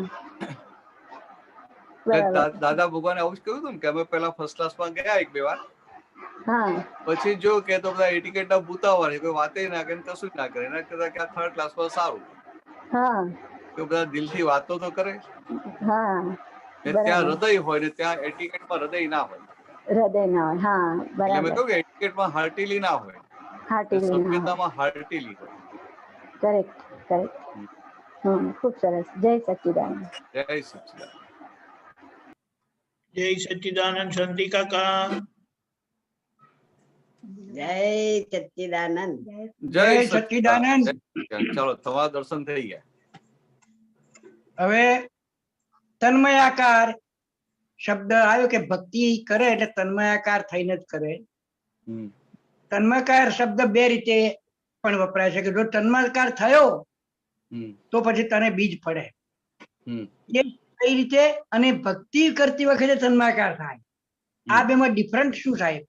એટલે બરાબર. દાદા ભગવાને આવું જ કહ્યું હતું ને કે અમે પેલા ફર્સ્ટ ક્લાસમાં ગયા 1-2 વાર, હા પછી જો કે તો બધા એટીકેટ ના ભૂતાવાળી કોઈ વાતે ના કરે ને કશું જ ના કરે, એના કરતા કે આ થર્ડ ક્લાસમાં સારું હા કે બધા દિલથી વાતો તો કરે. હા ને ત્યાં બરાબર. હૃદય હોય ને ત્યાં એટીકેટમાં હૃદય ના હોય. હૃદય ના હોય. હા એટલે મેં બરાબર. કહ્યું કે એટીકેટમાં હાર્ટીલી ના હોય, હાર્ટીલી ના હોય. સભ્યતામાં હાર્ટીલી હોય. Correct correct. ખૂબ સરસ. જય સચ્ચિદાનંદ. જય સચ્ચિદાનંદ. જય સચ્ચિદાનંદ. શાંતિ કાકા. જય સચ્ચિદાનંદ. જય જય સચ્ચિદાનંદ. સચ્ચિદાનંદ. ચાલો તમારા દર્શન થઈ ગયા. હવે તન્મયાકાર શબ્દ આવ્યો કે ભક્તિ કરે એટલે તન્મયાકાર થઈને જ કરે. તન્મયાકાર શબ્દ બે રીતે પણ વપરાય છે કે જો તન્મયાકાર થયો તો પછી તને બીજ પડે. એ કઈ રીતે? અને ભક્તિ કરતી વખતે તન્મયાકાર થાય. આ બેમાં ડિફરન્ટ શું થાય?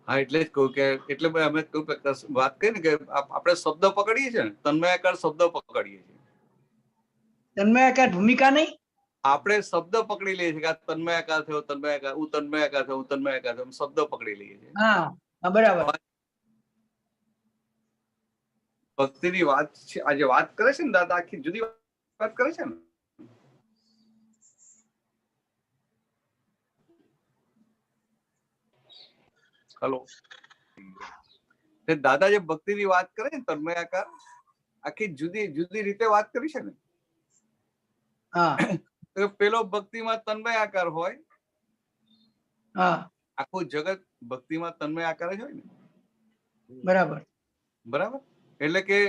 હા એટલે જ કહું કે એટલે અમે વાત કરી ને કે આપણે શબ્દ પકડીએ છીએ ને, તન્મયાકાર શબ્દ પકડીએ છીએ. તન્મયાકાર ભૂમિકા નહીં, આપણે શબ્દ પકડી લઈએ છીએ કે આ તન્મયાકાર થયો, તન્મયાકાર, હું તન્મયાકાર થયો, હું તન્મયાકાર થયો, શબ્દ પકડી લઈએ છીએ. હા બરાબર. ભક્તિની વાત છે, આજે વાત કરે છે ને દાદા, આખી જુદી વાત કરે છે ને. હલો, દાદા જે ભક્તિની વાત કરે ને તન્મયાકાર, આખી જુદી જુદી રીતે વાત કરી છે ને. પેલો ભક્તિમાં તન્મયાકાર હોય, આખું જગત ભક્તિમાં તન્મયાકાર જ હોય ને. બરાબર બરાબર. એટલે કે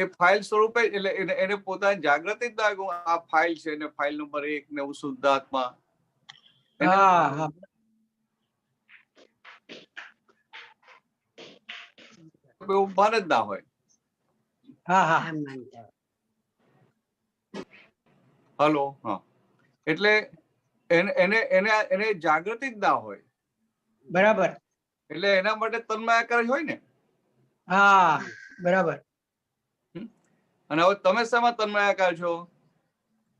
એ ફાઇલ સ્વરૂપે એટલે એને પોતાની જાગૃતિ જ ના, આ ફાઇલ છે ને ફાઇલ નંબર 1 ને હું શુદ્ધાત્મા, એવું ભાન જ ના હોય. હલો, હા, એટલે એને જાગૃતિ જ ના હોય. બરાબર. એટલે એના માટે તન્મયાકાર હોય ને. હા બરાબર. અને હવે તમે શેમાં તન્મયાકાર છો?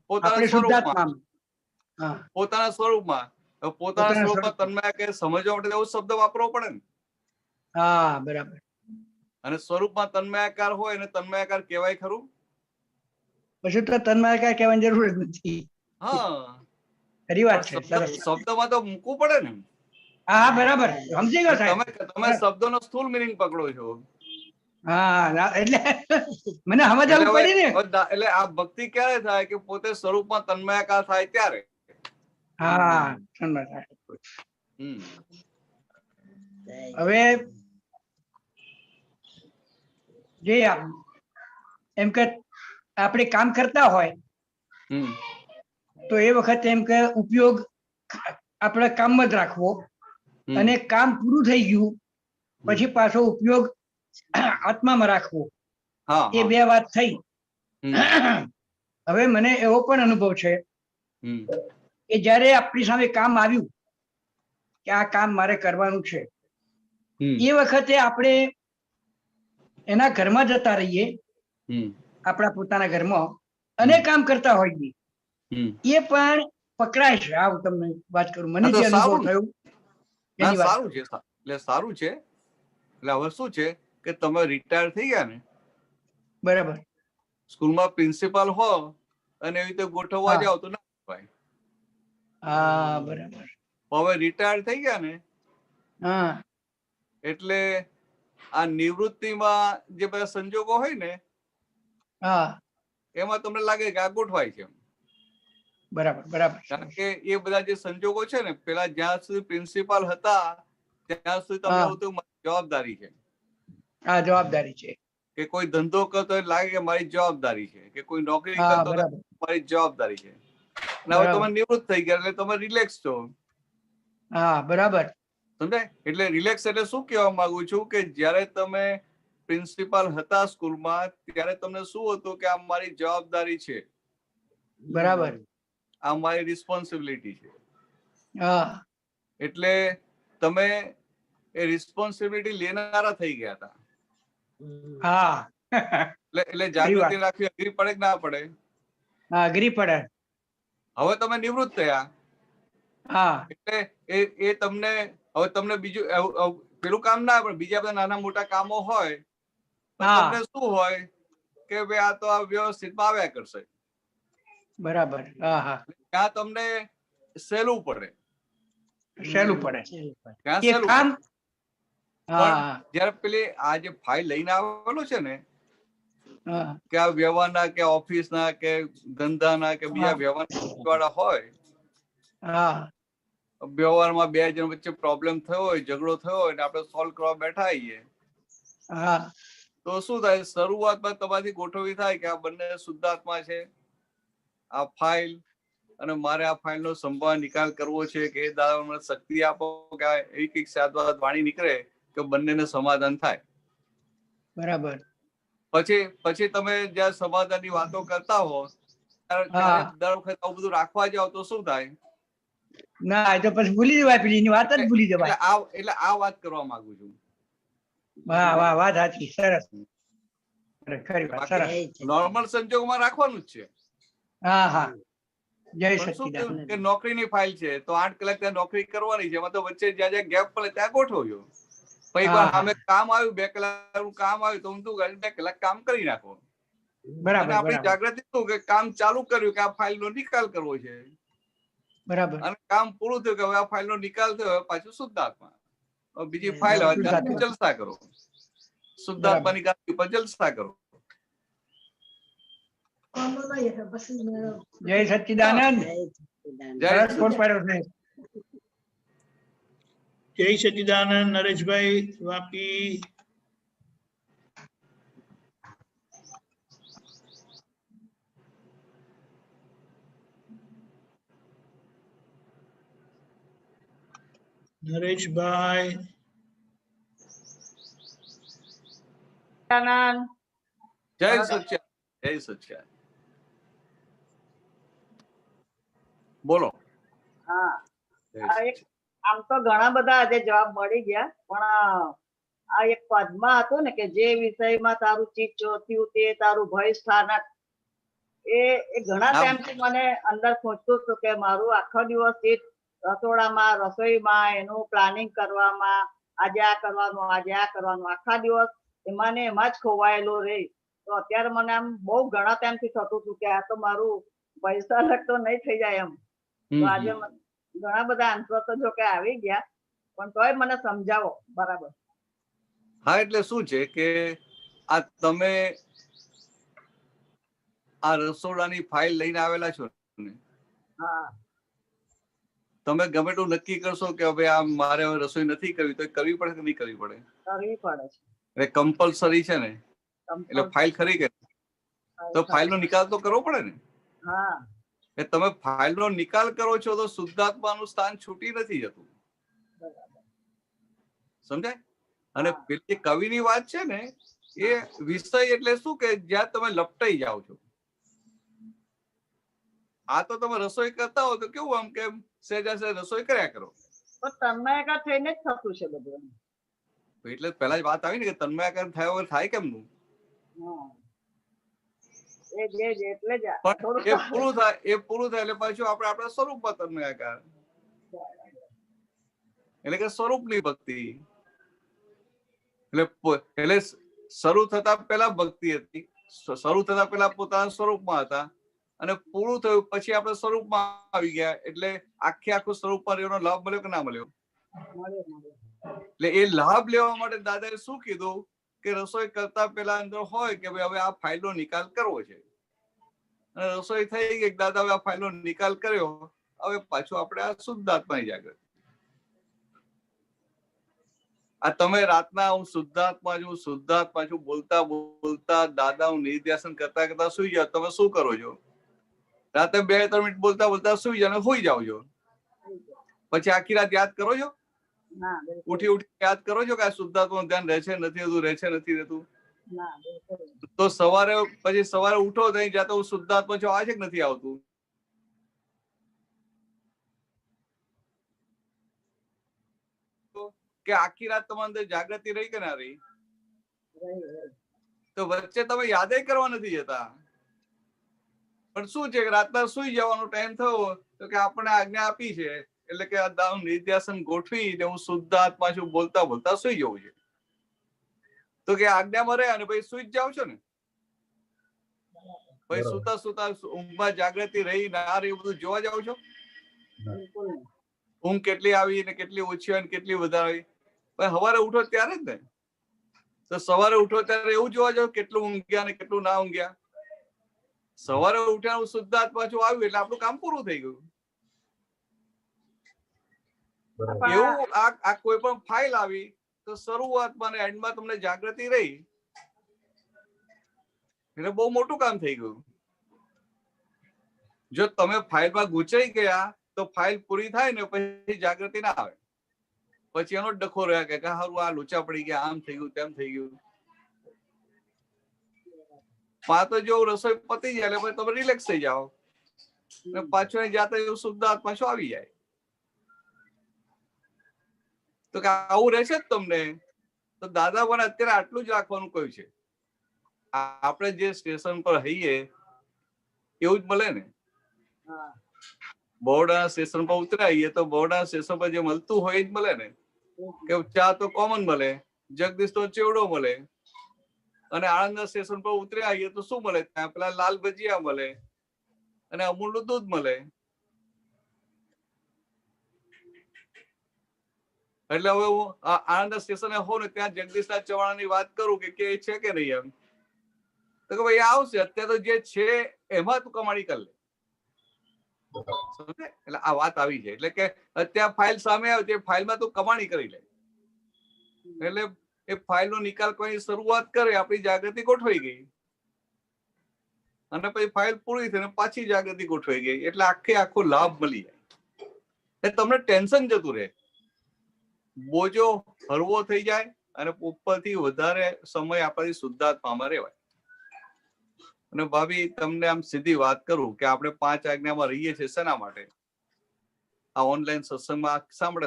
પોતાના સ્વરૂપમાં. પોતાના સ્વરૂપમાં. પોતાના સ્વરૂપમાં તન્મયાકાર સમજવા માટે એવો શબ્દ વાપરવો પડે ને. હા બરાબર. અને સ્વરૂપમાં તન્મયાકાર હોય અને તન્મયાકાર કહેવાય ખરું? પછી તો તન્મયાકાર કહેવાની જરૂર જ નથી. હા ખરી વાત છે. શબ્દમાં તો મૂકવું પડે ને. હા બરાબર, સમજી ગયો સાહેબ. તમે શબ્દોનો સ્થૂળ મિનિંગ પકડો છો. હા એટલે મને સમજવું પડી ને. એટલે આ ભક્તિ ક્યારે થાય કે પોતે સ્વરૂપમાં તન્મયાકાર થાય ત્યારે. હા. હવે જે એમ કે આપણે કામ કરતા હોય તો એ વખતે એમ કે ઉપયોગ આપણે કામમાં જ રાખવો, અને કામ પૂરું થઈ ગયું પછી પાછો ઉપયોગ આત્મામાં રાખવો. એ બે વાત થઈ. હવે મને એવો પણ અનુભવ છે કે જયારે આપણી સામે કામ આવ્યું કે આ કામ મારે કરવાનું છે, એ વખતે આપણે એના ઘરમાં જતા રહીએ, આપણા પોતાના ઘરમાં, અને કામ કરતા હોઈએ, એ પણ પકડાય છે. આ હું તમને વાત કરું, મને જે અનુભવ થયો એની વાત. સારું છે, એટલે સારું છે. એટલે હવે શું છે કે તમે રિટાયર થઈ ગયા ને, બરાબર, સ્કૂલમાં પ્રિન્સિપાલ હો અને એવી રીતે ગોઠવવા જાવ તો ના ભાઈ. હા બરાબર. હવે રિટાયર થઈ ગયા ને, એટલે આ નિવૃત્તિમાં જે બધા સંજોગો હોય ને, એમાં તમને લાગે કે આ ગોઠવાય છે. બરાબર બરાબર. કારણ કે એ બધા જે સંજોગો છે ને, પેલા જ્યાં સુધી પ્રિન્સિપાલ હતા ત્યાં સુધી તમને એવું જવાબદારી છે. હા જવાબદારી છે. કે કોઈ ધંધો કરતો હોય લાગે કે મારી જવાબદારી છે, કે કોઈ નોકરી હા કરતો હોય બરાબર મારી જવાબદારી છે. અને હવે તમે નિવૃત્ત થઈ ગયા એટલે તમે રિલેક્સ છો. હા બરાબર. સમજાય? એટલે રિલેક્સ એટલે શું કહેવા માંગુ છું કે જ્યારે તમે પ્રિન્સિપાલ હતા સ્કૂલમાં ત્યારે તમને શું હતું કે આ મારી જવાબદારી છે, બરાબર. આ મારી રિસ્પોન્સિબિલિટી છે. હા એટલે તમે એ રિસ્પોન્સિબિલિટી લેનારા થઈ ગયા હતા. હા એટલે જાગૃતિ રાખવી અઘરી પડે કે ના પડે? હા અઘરી પડે. હવે તમે નિવૃત્ત થયા હા એટલે એ તમને હવે તમને બીજું પેલું કામ ના પણ બીજા બધા નાના મોટા કામો હોય તો તમને શું હોય કે ભાઈ આ તો આ વ્યવસ્થિત આવ્યા કરશે. બરાબર. હા હા ત્યાં તમને સહેલું પડે. સહેલું પડે. ત્યાં એ સહેલું કામ પડે. પણ જયારે પેલી આ જે ફાઇલ લઈને આવેલો છે ને કે આ વ્યવહારના કે ઓફિસના કે ધંધાના કે બીજા વ્યવહાર વાળા હોય, વ્યવહારમાં બે જણ વચ્ચે પ્રોબ્લેમ થયો હોય, ઝઘડો થયો હોય ને આપણે સોલ્વ કરવા બેઠા આવીએ તો શું થાય? શરૂઆતમાં તમારી ગોઠવણી થાય કે આ બંને શુદ્ધાત્મા છે, આ ફાઇલ અને મારે આ ફાઇલ નો સંભાળ નિકાલ કરવો છે કે એ દાદા મને શક્તિ આપો કે એક એક સાત વાણી નીકળે કે બંનેને સમાધાન થાય. બરાબર. પછી તમે જ્યાં સમાધાનની વાતો કરતા હો ત્યારે દર વખત આવું બધું રાખવા જાવ તો શું થાય? ના એ તો પછી ભૂલી જવાય, પેલી વાત જ ભૂલી જવાય. એટલે આ વાત કરવા માંગુ છું. વાહ વાહ વાત સાચી. સરસ. નોર્મલ સંજોગોમાં રાખવાનું જ છે. હા હા જય પણ શું સચ્ચિદાનંદ. કે નોકરીની ફાઇલ છે તો 8 કલાક ત્યાં નોકરી કરવાની છે, એમાં તો વચ્ચે જ્યાં જ્યાં ગેપ પડે ત્યાં ગોઠવજો. પછી એકવાર સામે કામ આવ્યું, 2 કલાકનું કામ આવ્યું તો હું 2 કલાક કામ કરી નાખો. અને આપણી જાગૃતિ શું કે કામ ચાલુ કર્યું કે આ ફાઇલ નો નિકાલ કરવો છે, બરાબર. અને કામ પૂરું થયું કે હવે આ ફાઇલ નો નિકાલ થયો, પાછું શુદ્ધાત્મા બીજી ફાઇલ જલસા કરો. શુદ્ધાત્માની ગાદી પર જલસા કરો. જય સચ્ચિદાનંદ. જય સચ્ચિદાનંદ. નરેશભાઈ વાપી. નરેશભાઈ. જય સચ્ચિદાનંદ. જય સચ્ચિદાનંદ. બોલો. આમ તો ઘણા બધા આજે જવાબ મળી ગયા, પણ આ એક પદમાં હતું ને કે જે વિષયમાં તારું ચિત્ત ચોથ્યું તે તારું ભય સ્થાનક, એ ઘણા ટાઈમથી મને અંદર સોચતું હતું કે મારું આખો દિવસ ચિત્ત રસોડામાં રસોઈમાં એનું પ્લાનિંગ કરવામાં, આજે આ કરવાનું આજે આ કરવાનું, આખા દિવસ એમાં ને એમાં જ ખોવાયેલો રહી. તો અત્યારે મને આમ બહુ ઘણા ટાઈમથી થતું હતું કે આ તો મારું ભય સ્થાનક તો નહીં થઈ જાય એમ. તો આજે ઘણા બધા આન્સર તો જો કે આવી ગયા, પણ તોય મને સમજાવો બરાબર. હા એટલે શું છે કે આ તમે આ રસોડાની ફાઇલ લઈને આવેલા છો ને, તમે ગમે એટલું નક્કી કરશો કે હવે આ મારે હવે રસોઈ નથી કરવી તો કરવી પડે કે નહીં કરવી પડે? કરવી પડે છે. એટલે કમ્પલસરી છે ને. એટલે ફાઇલ ખરી કે તો ફાઇલ નો નિકાલ તો કરવો પડે ને. હા તમે ફાઇલ નો નિકાલ કરો છો તો શુદ્ધાત્માનું સ્થાન છૂટી નથી જતું. સમજાય? અને પેલી કવિની વાત છે ને, એ વિષય એટલે શું કે જ્યાં તમે લપટાઈ જાઓ છો. આ તો તમે રસોઈ કરતા હો તો કેવું આમ કે સહેજા સહેજ રસોઈ કર્યા કરો. તન્મયાકાર થઈને જ થતું છે બધું. એટલે પેલા જ વાત આવી ને કે તન્મયાકાર થયા વગર થાય કેમનું? એ પૂરું થાય એટલે પાછું આપણે આપણા સ્વરૂપમાં તન્મયાકાર, એટલે કે સ્વરૂપની ભક્તિ. એટલે શરૂ થતા પહેલા ભક્તિ હતી, શરૂ થતા પહેલા પોતાના સ્વરૂપમાં હતા, અને પૂરું થયું પછી આપણે સ્વરૂપમાં આવી ગયા. એટલે આખું સ્વરૂપમાં રહેવાનો લાભ મળ્યો કે ના મળ્યો? એટલે એ લાભ લેવા માટે દાદાએ શું કીધું કે રસોઈ કરતા પહેલા અંદર હોય કે ભાઈ હવે આ ફાઇલનો નિકાલ કરવો છે. અને રસોઈ થઈ ગઈ, દાદા હવે આ ફાઇલનો નિકાલ કર્યો, હવે પાછું આપણે આ શુદ્ધાત્માની જાગૃતિ. આ તમે રાતના હું શુદ્ધાત્મા છું બોલતા બોલતા દાદા હું નિર્ધ્યાસન કરતા કરતા સુઈ જાવ, તમે શું કરો છો? રાતે 2-3 મિનિટ બોલતા બોલતા સુઈ જાવ અને સુઈ જાવ છો. પછી આખી રાત યાદ કરો છો? ઉઠી યાદ કરો છો કે આ શુદ્ધાત્માનું ધ્યાન રહે છે નથી રહેતું, રહે છે નથી રહેતું? તો સવારે ઉઠો તો જાતે હું શુદ્ધાત્મા છું આવે છે કે નથી આવતું? કે આખી રાત તમારી અંદર જાગૃતિ રહી કે ના રહી? તો વચ્ચે તમે યાદ કરવા નથી જતા. પણ શું છે કે રાતના સુઈ જવાનો ટાઈમ થયો તો કે આપણે આજ્ઞા આપી છે એટલે કે નિર્ધ્યાસન ગોઠવી હું શુદ્ધ આત્મા છું બોલતા બોલતા સુઈ જવું છે. તો કે આજ્ઞામાં રહે અને પછી સુઈ જ જાવ છો ને. પછી સુતા સુતા ઊંઘમાં જાગૃતિ રહી ના રહી બધું જોવા જાવ છો. ઊંઘ કેટલી આવી ને કેટલી ઓછી આવી કેટલી વધારે આવી. પણ સવારે ઉઠો ત્યારે જ ને. તો સવારે ઉઠો ત્યારે એવું જોવા જાવ કેટલું ઊંઘ્યા ને કેટલું ના ઊંઘ્યા. સવારે ઉઠ્યા શુદ્ધ આત્મા છું આવ્યું એટલે આપણું કામ પૂરું થઈ ગયું. એવું આ કોઈ પણ ફાઇલ આવી તો શરૂઆતમાં ને એન્ડમાં તમને જાગૃતિ રહી એટલે બહુ મોટું કામ થઈ ગયું. જો તમે ફાઇલમાં ગુંચાઈ ગયા તો ફાઇલ પૂરી થાય ને પછી જાગૃતિ ના આવે. પછી એનો ડખો રહ્યા કે હારું આ લોચા પડી ગયા, આમ થઈ ગયું તેમ થઈ ગયું. તો જો રસોઈ પતી જાય એટલે તમે રિલેક્સ થઈ જાઓ અને પાછું જાતે શુદ્ધ આત્મા શું આવી જાય. તો કે આવું રહેશે જ તમને. તો દાદા મને અત્યારે આટલું જ રાખવાનું કહ્યું છે. આપણે જે સ્ટેશન પર હઈએ એવું જ મળે ને. બરોડા સ્ટેશન પર ઉતરાઈએ તો બરોડા સ્ટેશન પર જે મળતું હોય જ મળે ને. કે ચા તો કોમન મળે, જગદીશ તો ચેવડો મળે. અને આણંદ સ્ટેશન પર ઉતરી આવીએ તો શું મળે? ત્યાં પેલા લાલ ભજીયા મળે અને અમૂલ નું દૂધ મળે. એટલે હવે હું આણંદ સ્ટેશને હોઉં ને ત્યાં જગદીશના ચવાણાની વાત કરું કે છે કે નહીં એમ. તો કે ભાઈ આવશે અત્યારે તો જે છે એમાં તું કમાણી કરી લે. એટલે આ વાત આવી જાય એટલે કે અત્યારે ફાઇલ સામે આવે તે ફાઇલમાં તું કમાણી કરી લે. એટલે એ ફાઇલ નો નિકાલ કરવાની શરૂઆત કરે આપણી જાગૃતિ ગોઠવાઈ ગઈ અને પછી ફાઇલ પૂરી થઈને પાછી જાગૃતિ ગોઠવાઈ ગઈ એટલે આખો લાભ મળી જાય. એટલે તમને ટેન્શન જતું રહે, બોજો હળવો થઈ જાય અને ઉપરથી વધારે સમય આપણાથી શુદ્ધાત્મામાં રહેવાય. અને ભાભી તમને આમ સીધી વાત કરું કે આપણે 5 આજ્ઞામાં રહીએ છીએ શેના માટે? આ ઓનલાઈન સત્સંગમાં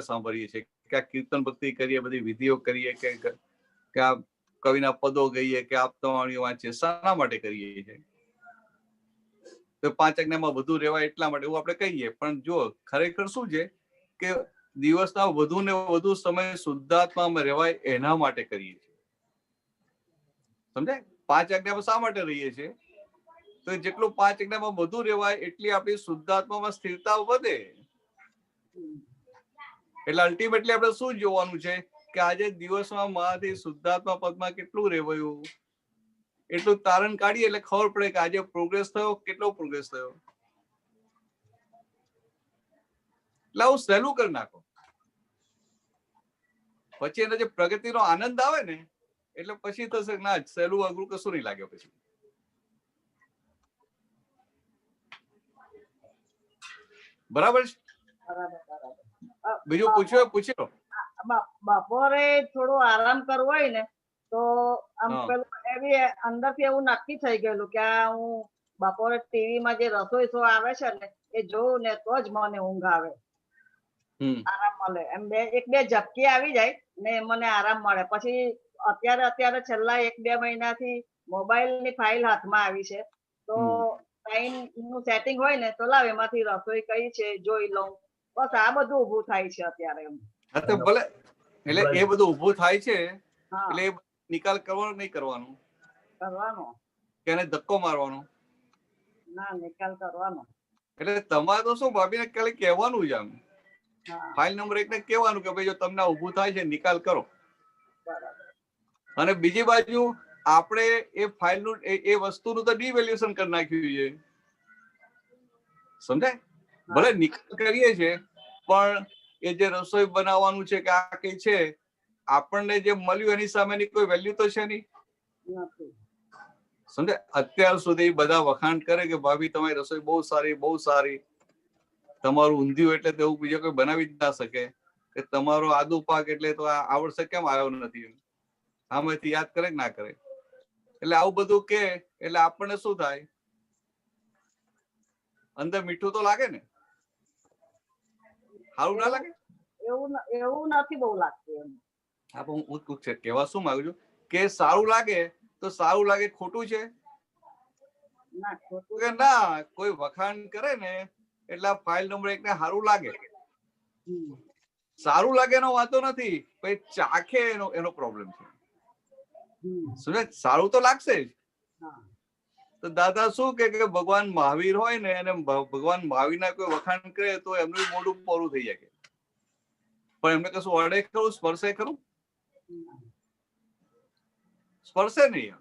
સાંભળીએ છીએ કે આ કીર્તન ભક્તિ કરીએ, બધી વિધિઓ કરીએ કે આ કવિના પદો ગઈએ કે આપતાવાણીઓ વાંચીએ, શાના માટે કરીએ છીએ? તો 5 આજ્ઞામાં વધુ રહેવાય એટલા માટે એવું આપણે કહીએ. પણ જો ખરેખર શું છે કે દિવસના વધુ ને વધુ સમય શુદ્ધાત્મામાં રહેવાય એના માટે કરીએ છીએ. સમજાય? 5 આજ્ઞામાં શા માટે રહીએ છીએ? તો જેટલું 5 આજ્ઞામાં વધુ રહેવાય એટલી આપણી શુદ્ધાત્મામાં સ્થિરતા વધે. એટલે અલ્ટિમેટલી આપણે શું જોવાનું છે કે આજે દિવસમાં મારાથી શુદ્ધાત્મા પદમાં કેટલું રહેવાયું એટલું તારણ કાઢીએ એટલે ખબર પડે કે આજે પ્રોગ્રેસ થયો, કેટલો પ્રોગ્રેસ થયો. એટલે આવું સહેલું કરી નાખો. પછી એનો જે પ્રગતિનો આનંદ આવે ને એટલે પછી થશે ના સહેલું અઘરું કશું નહીં લાગે. પછી બરાબર છે. બીજું પૂછી લો. બપોરે થોડું આરામ કરવો હોય ને તો આમ પેલું એવી અંદરથી એવું નક્કી થઈ ગયેલું કે હું બપોરે ટીવીમાં જે રસોઈ શો આવે છે ને એ જોઉં ને તો જ મને ઊંઘ આવે, આરામ મળે. એમ 1-2 ઝપકી આવી જાય ને મને આરામ મળે. પછી અત્યારે છેલ્લા 1-2 મહિનાથી મોબાઈલની ફાઇલ હાથમાં આવી છે તો ટાઈમ નું સેટિંગ હોય ને તો લાવ એમાંથી રસોઈ કઈ છે જોઈ લઉં. બસ આ બધું ઊભું થાય છે અત્યારે. એમ ભલે એટલે એ બધું ઊભું થાય છે એટલે નિકાલ કરવાનો નહીં કરવાનો કે એને ધક્કો મારવાનો ના, નિકાલ કરવાનો. એટલે તમારે તો શું ભાભીને ખાલી કહેવાનું જ આમ ફાઇલ નંબર 1 ને કહેવાનું કે ભાઈ જો તમને ઊભું થાય છે નિકાલ કરો. અને બીજી બાજુ આપણે એ ફાઇલનું એ વસ્તુનું તો ડિવેલ્યુએશન કરી નાખ્યું છે. સમજાય? ભલે નિકાલ કરીએ છીએ પણ એ જે રસોઈ બનાવવાનું છે કે આ કઈ છે આપણને જે મળ્યું એની સામેની કોઈ વેલ્યુ તો છે નહીં. નથી. સમજે? અત્યાર સુધી બધા વખાણ કરે કે ભાભી તમારી રસોઈ બહુ સારી, બહુ સારી. તમારું ઊંધિયું એટલે તો એવું બીજો કોઈ બનાવી જ ના શકે. કે તમારો આદુ પાક એટલે તો આવડશે કેમ આવ્યો નથી? આમાંથી યાદ કરે કે ના કરે? એટલે આવું બધું કે એટલે આપણને શું થાય? અંદર મીઠું તો લાગે ને? સારું ના લાગે? એવું નથી બહુ લાગતું એમ. હા, પણ હું કહેવા શું માંગુ છું કે સારું લાગે તો સારું લાગે ખોટું છે? ના, ખોટું કે ના, કોઈ વખાણ કરે ને એટલે ફાઇલ નંબર 1 ને સારું લાગે. સારું લાગે એનો વાંધો નથી, પછી ચાખે એનો પ્રોબ્લેમ છે. સમજે? સારું તો લાગશે જ. તો દાદા શું કે ભગવાન મહાવીર હોય ને અને ભગવાન મહાવીરના કોઈ વખાણ કરે તો એમનું મોઢું પોરું થઈ જાય. પણ એમને કશું અડે ખરું? સ્પર્શે ખરું? સ્પર્શે નહીં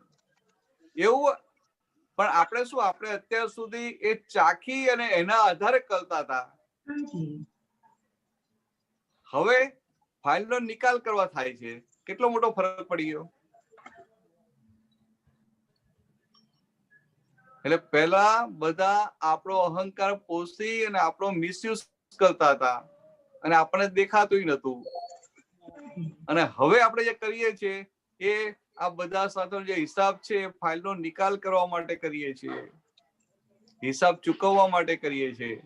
એવું. પણ આપણે શું, આપણે અત્યાર સુધી એ ચાખી અને એના આધારે કરતા હતા. હવે ફાઇલનો નિકાલ કરવા થાય છે. કેટલો મોટો ફરક પડી ગયો. એટલે પહેલા બધા આપણો અહંકાર પોષી અને આપણો મિસયુઝ કરતા હતા અને આપણને દેખાતું નતું. અને હવે આપણે જે કરીએ છીએ એ આ બધા સાથેનો જે હિસાબ છે એ ફાઇલનો નિકાલ કરવા માટે કરીએ છીએ, હિસાબ ચૂકવવા માટે કરીએ છીએ.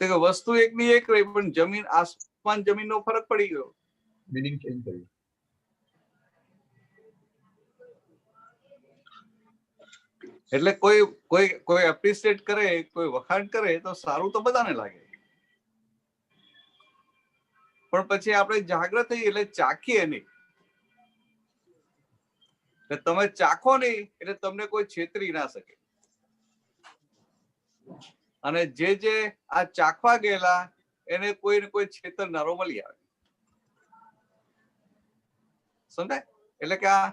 તો કે વસ્તુ એકની એક રહી, પણ જમીન આસમાન જમીનનો ફરક પડી ગયો. મીનિંગ ચેન્જ કરી. એટલે કોઈ એપ્રિશિએટ કરે, કોઈ વખાણ કરે તો સારું તો બધાને લાગે. પણ પછી આપણે જાગ્રત થઈએ એટલે ચાખીએ નહીં. તમે ચાખો નહીં એટલે તમને કોઈ છેતરી ના શકે. અને જે આ ચાખવા ગયેલા એને કોઈ ને કોઈ છેતરનારો મળી આવે. સમજાય? એટલે કે આ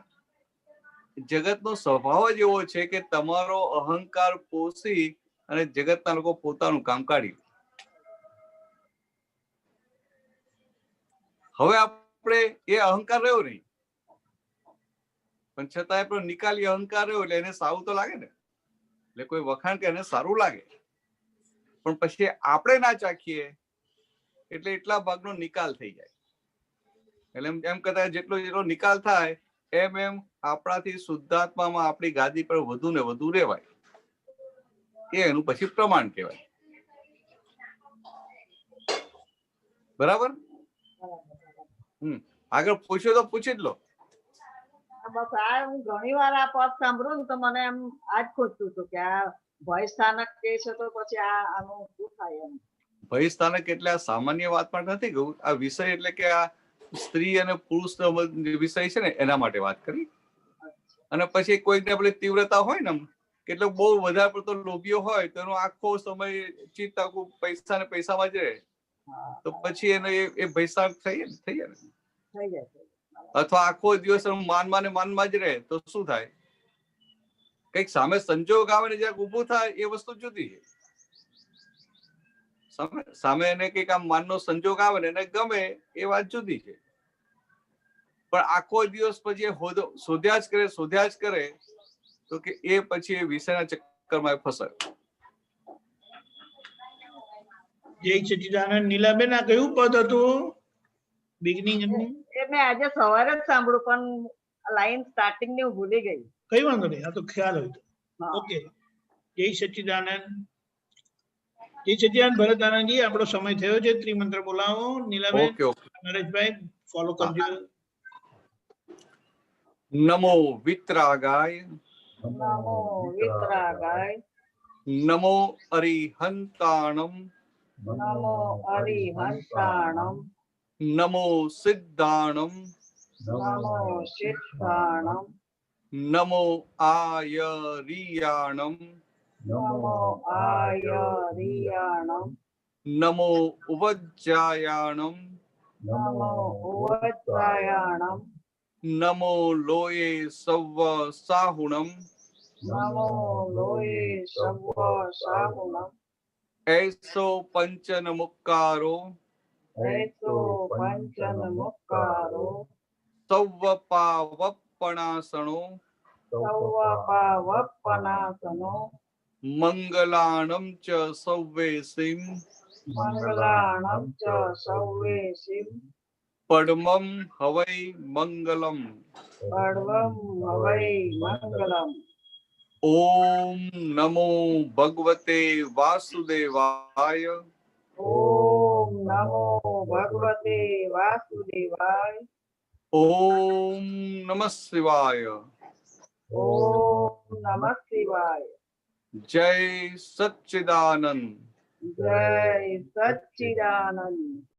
જગતનો સ્વભાવ જ એવો છે કે તમારો અહંકાર પોષી અને જગતના લોકો પોતાનું કામ કાઢી. હવે આપણે એ અહંકાર રહ્યો નહીં, પણ છતાં આપણો નિકાલી અહંકાર રહ્યો એટલે એને સારું તો લાગે ને. એટલે કોઈ વખાણ કે એને સારું લાગે, પણ પછી આપણે ના ચાખીએ એટલે એટલા ભાગનો નિકાલ થઈ જાય. એટલે એમ કહેતા જેટલો નિકાલ થાય એમ આપણાથી શુદ્ધાત્મામાં આપણી ગાદી પર વધુ ને વધુ રહેવાય. એ એનું પછી પ્રમાણ કહેવાય. બરાબર? આગળ પૂછ્યો તો પૂછી જ લો. બસ આ હું ઘણી વાર આ પદ સાંભળું ને તો મને એમ આજ ખોટતું હતું કે આ ભય સ્થાનક કે છે તો પછી આનું શું થાય એમ. ભય સ્થાનક એટલે આ સામાન્ય વાત પણ નથી કહું. આ વિષય એટલે કે આ સ્ત્રી અને પુરુષનો વિષય છે ને એના માટે વાત કરી. અને પછી કોઈકને પેલી તીવ્રતા હોય ને કેટલો બહુ વધારે પડતો લોભીઓ હોય તો એનો આખો સમય ચિત્ત આખું પૈસા ને પૈસામાં જ રહે, તો પછી એનો એ ભયસ્થાનક થઈ જાય. અથવા આખો દિવસ માનમાં જ રહે તો શું થાય? કઈક સામે સંજોગ આવે ને જ્યાં ઉભું થાય એ વસ્તુ જુદી છે. સામે એને કઈક આમ માનનો સંજોગ આવે ને એને ગમે એ વાત જુદી છે. પણ આખો દિવસ પછી શોધ્યા જ કરે તો કે એ પછી એ વિષયના ચક્કરમાં ફસાય. જય સચ્ચિદાનંદ. નીલાબેન આ કયું પદ હતું? બિગનિંગ એ મેં આજે સવારે જ સાંભળ્યું પણ લાઈન સ્ટાર્ટિંગ ની હું ભૂલી ગઈ. કઈ વાંધો નહીં, આ તો ખ્યાલ હોય તો. ઓકે. જય સચ્ચિદાનંદ. જય સચ્ચિદાનંદ. ભરત આનંદજી, આપણો સમય થયો છે. ત્રિમંત્ર બોલાવો. નીલાબેન, નરેશભાઈ ફોલો કરજો. નમો વિતરાગાય, નમો વિતરાગાય, નમો અરિહંતાણમ, નમો અરિહંતાણમ, નમો સિદ્ધાણમ, નમો સિદ્ધાણમ, નમો આયરિયાણમ, નમો આયરિયાણમ, નમો ઉવજ્જાયાણમ, નમો ઉવજ્જાયાણમ, નમો લોયે સવ્વ સાહુણમ, નમો લોયે સવ્વ સાહુણમ, એસો પંચન મુક્કારો, એસો પંચન મુક્કારો, સૌવપાવપણાસનો સૌવપાવપનાસનો મંગલાણમ ચ સૌવેસીમ મંગલાણમ ચ સૌવેસીમ પડમમ હવૈ મંગલમ. સર્વમ હવૈ મંગલમ. ઓમ નમો ભગવતે વાસુદેવાય. ઓમ નમો ભગવતે વાસુદેવાય. ઓમ નમઃ શિવાય. ઓમ નમઃ શિવાય. જય સચ્ચિદાનંદ. જય સચ્ચિદાનંદ.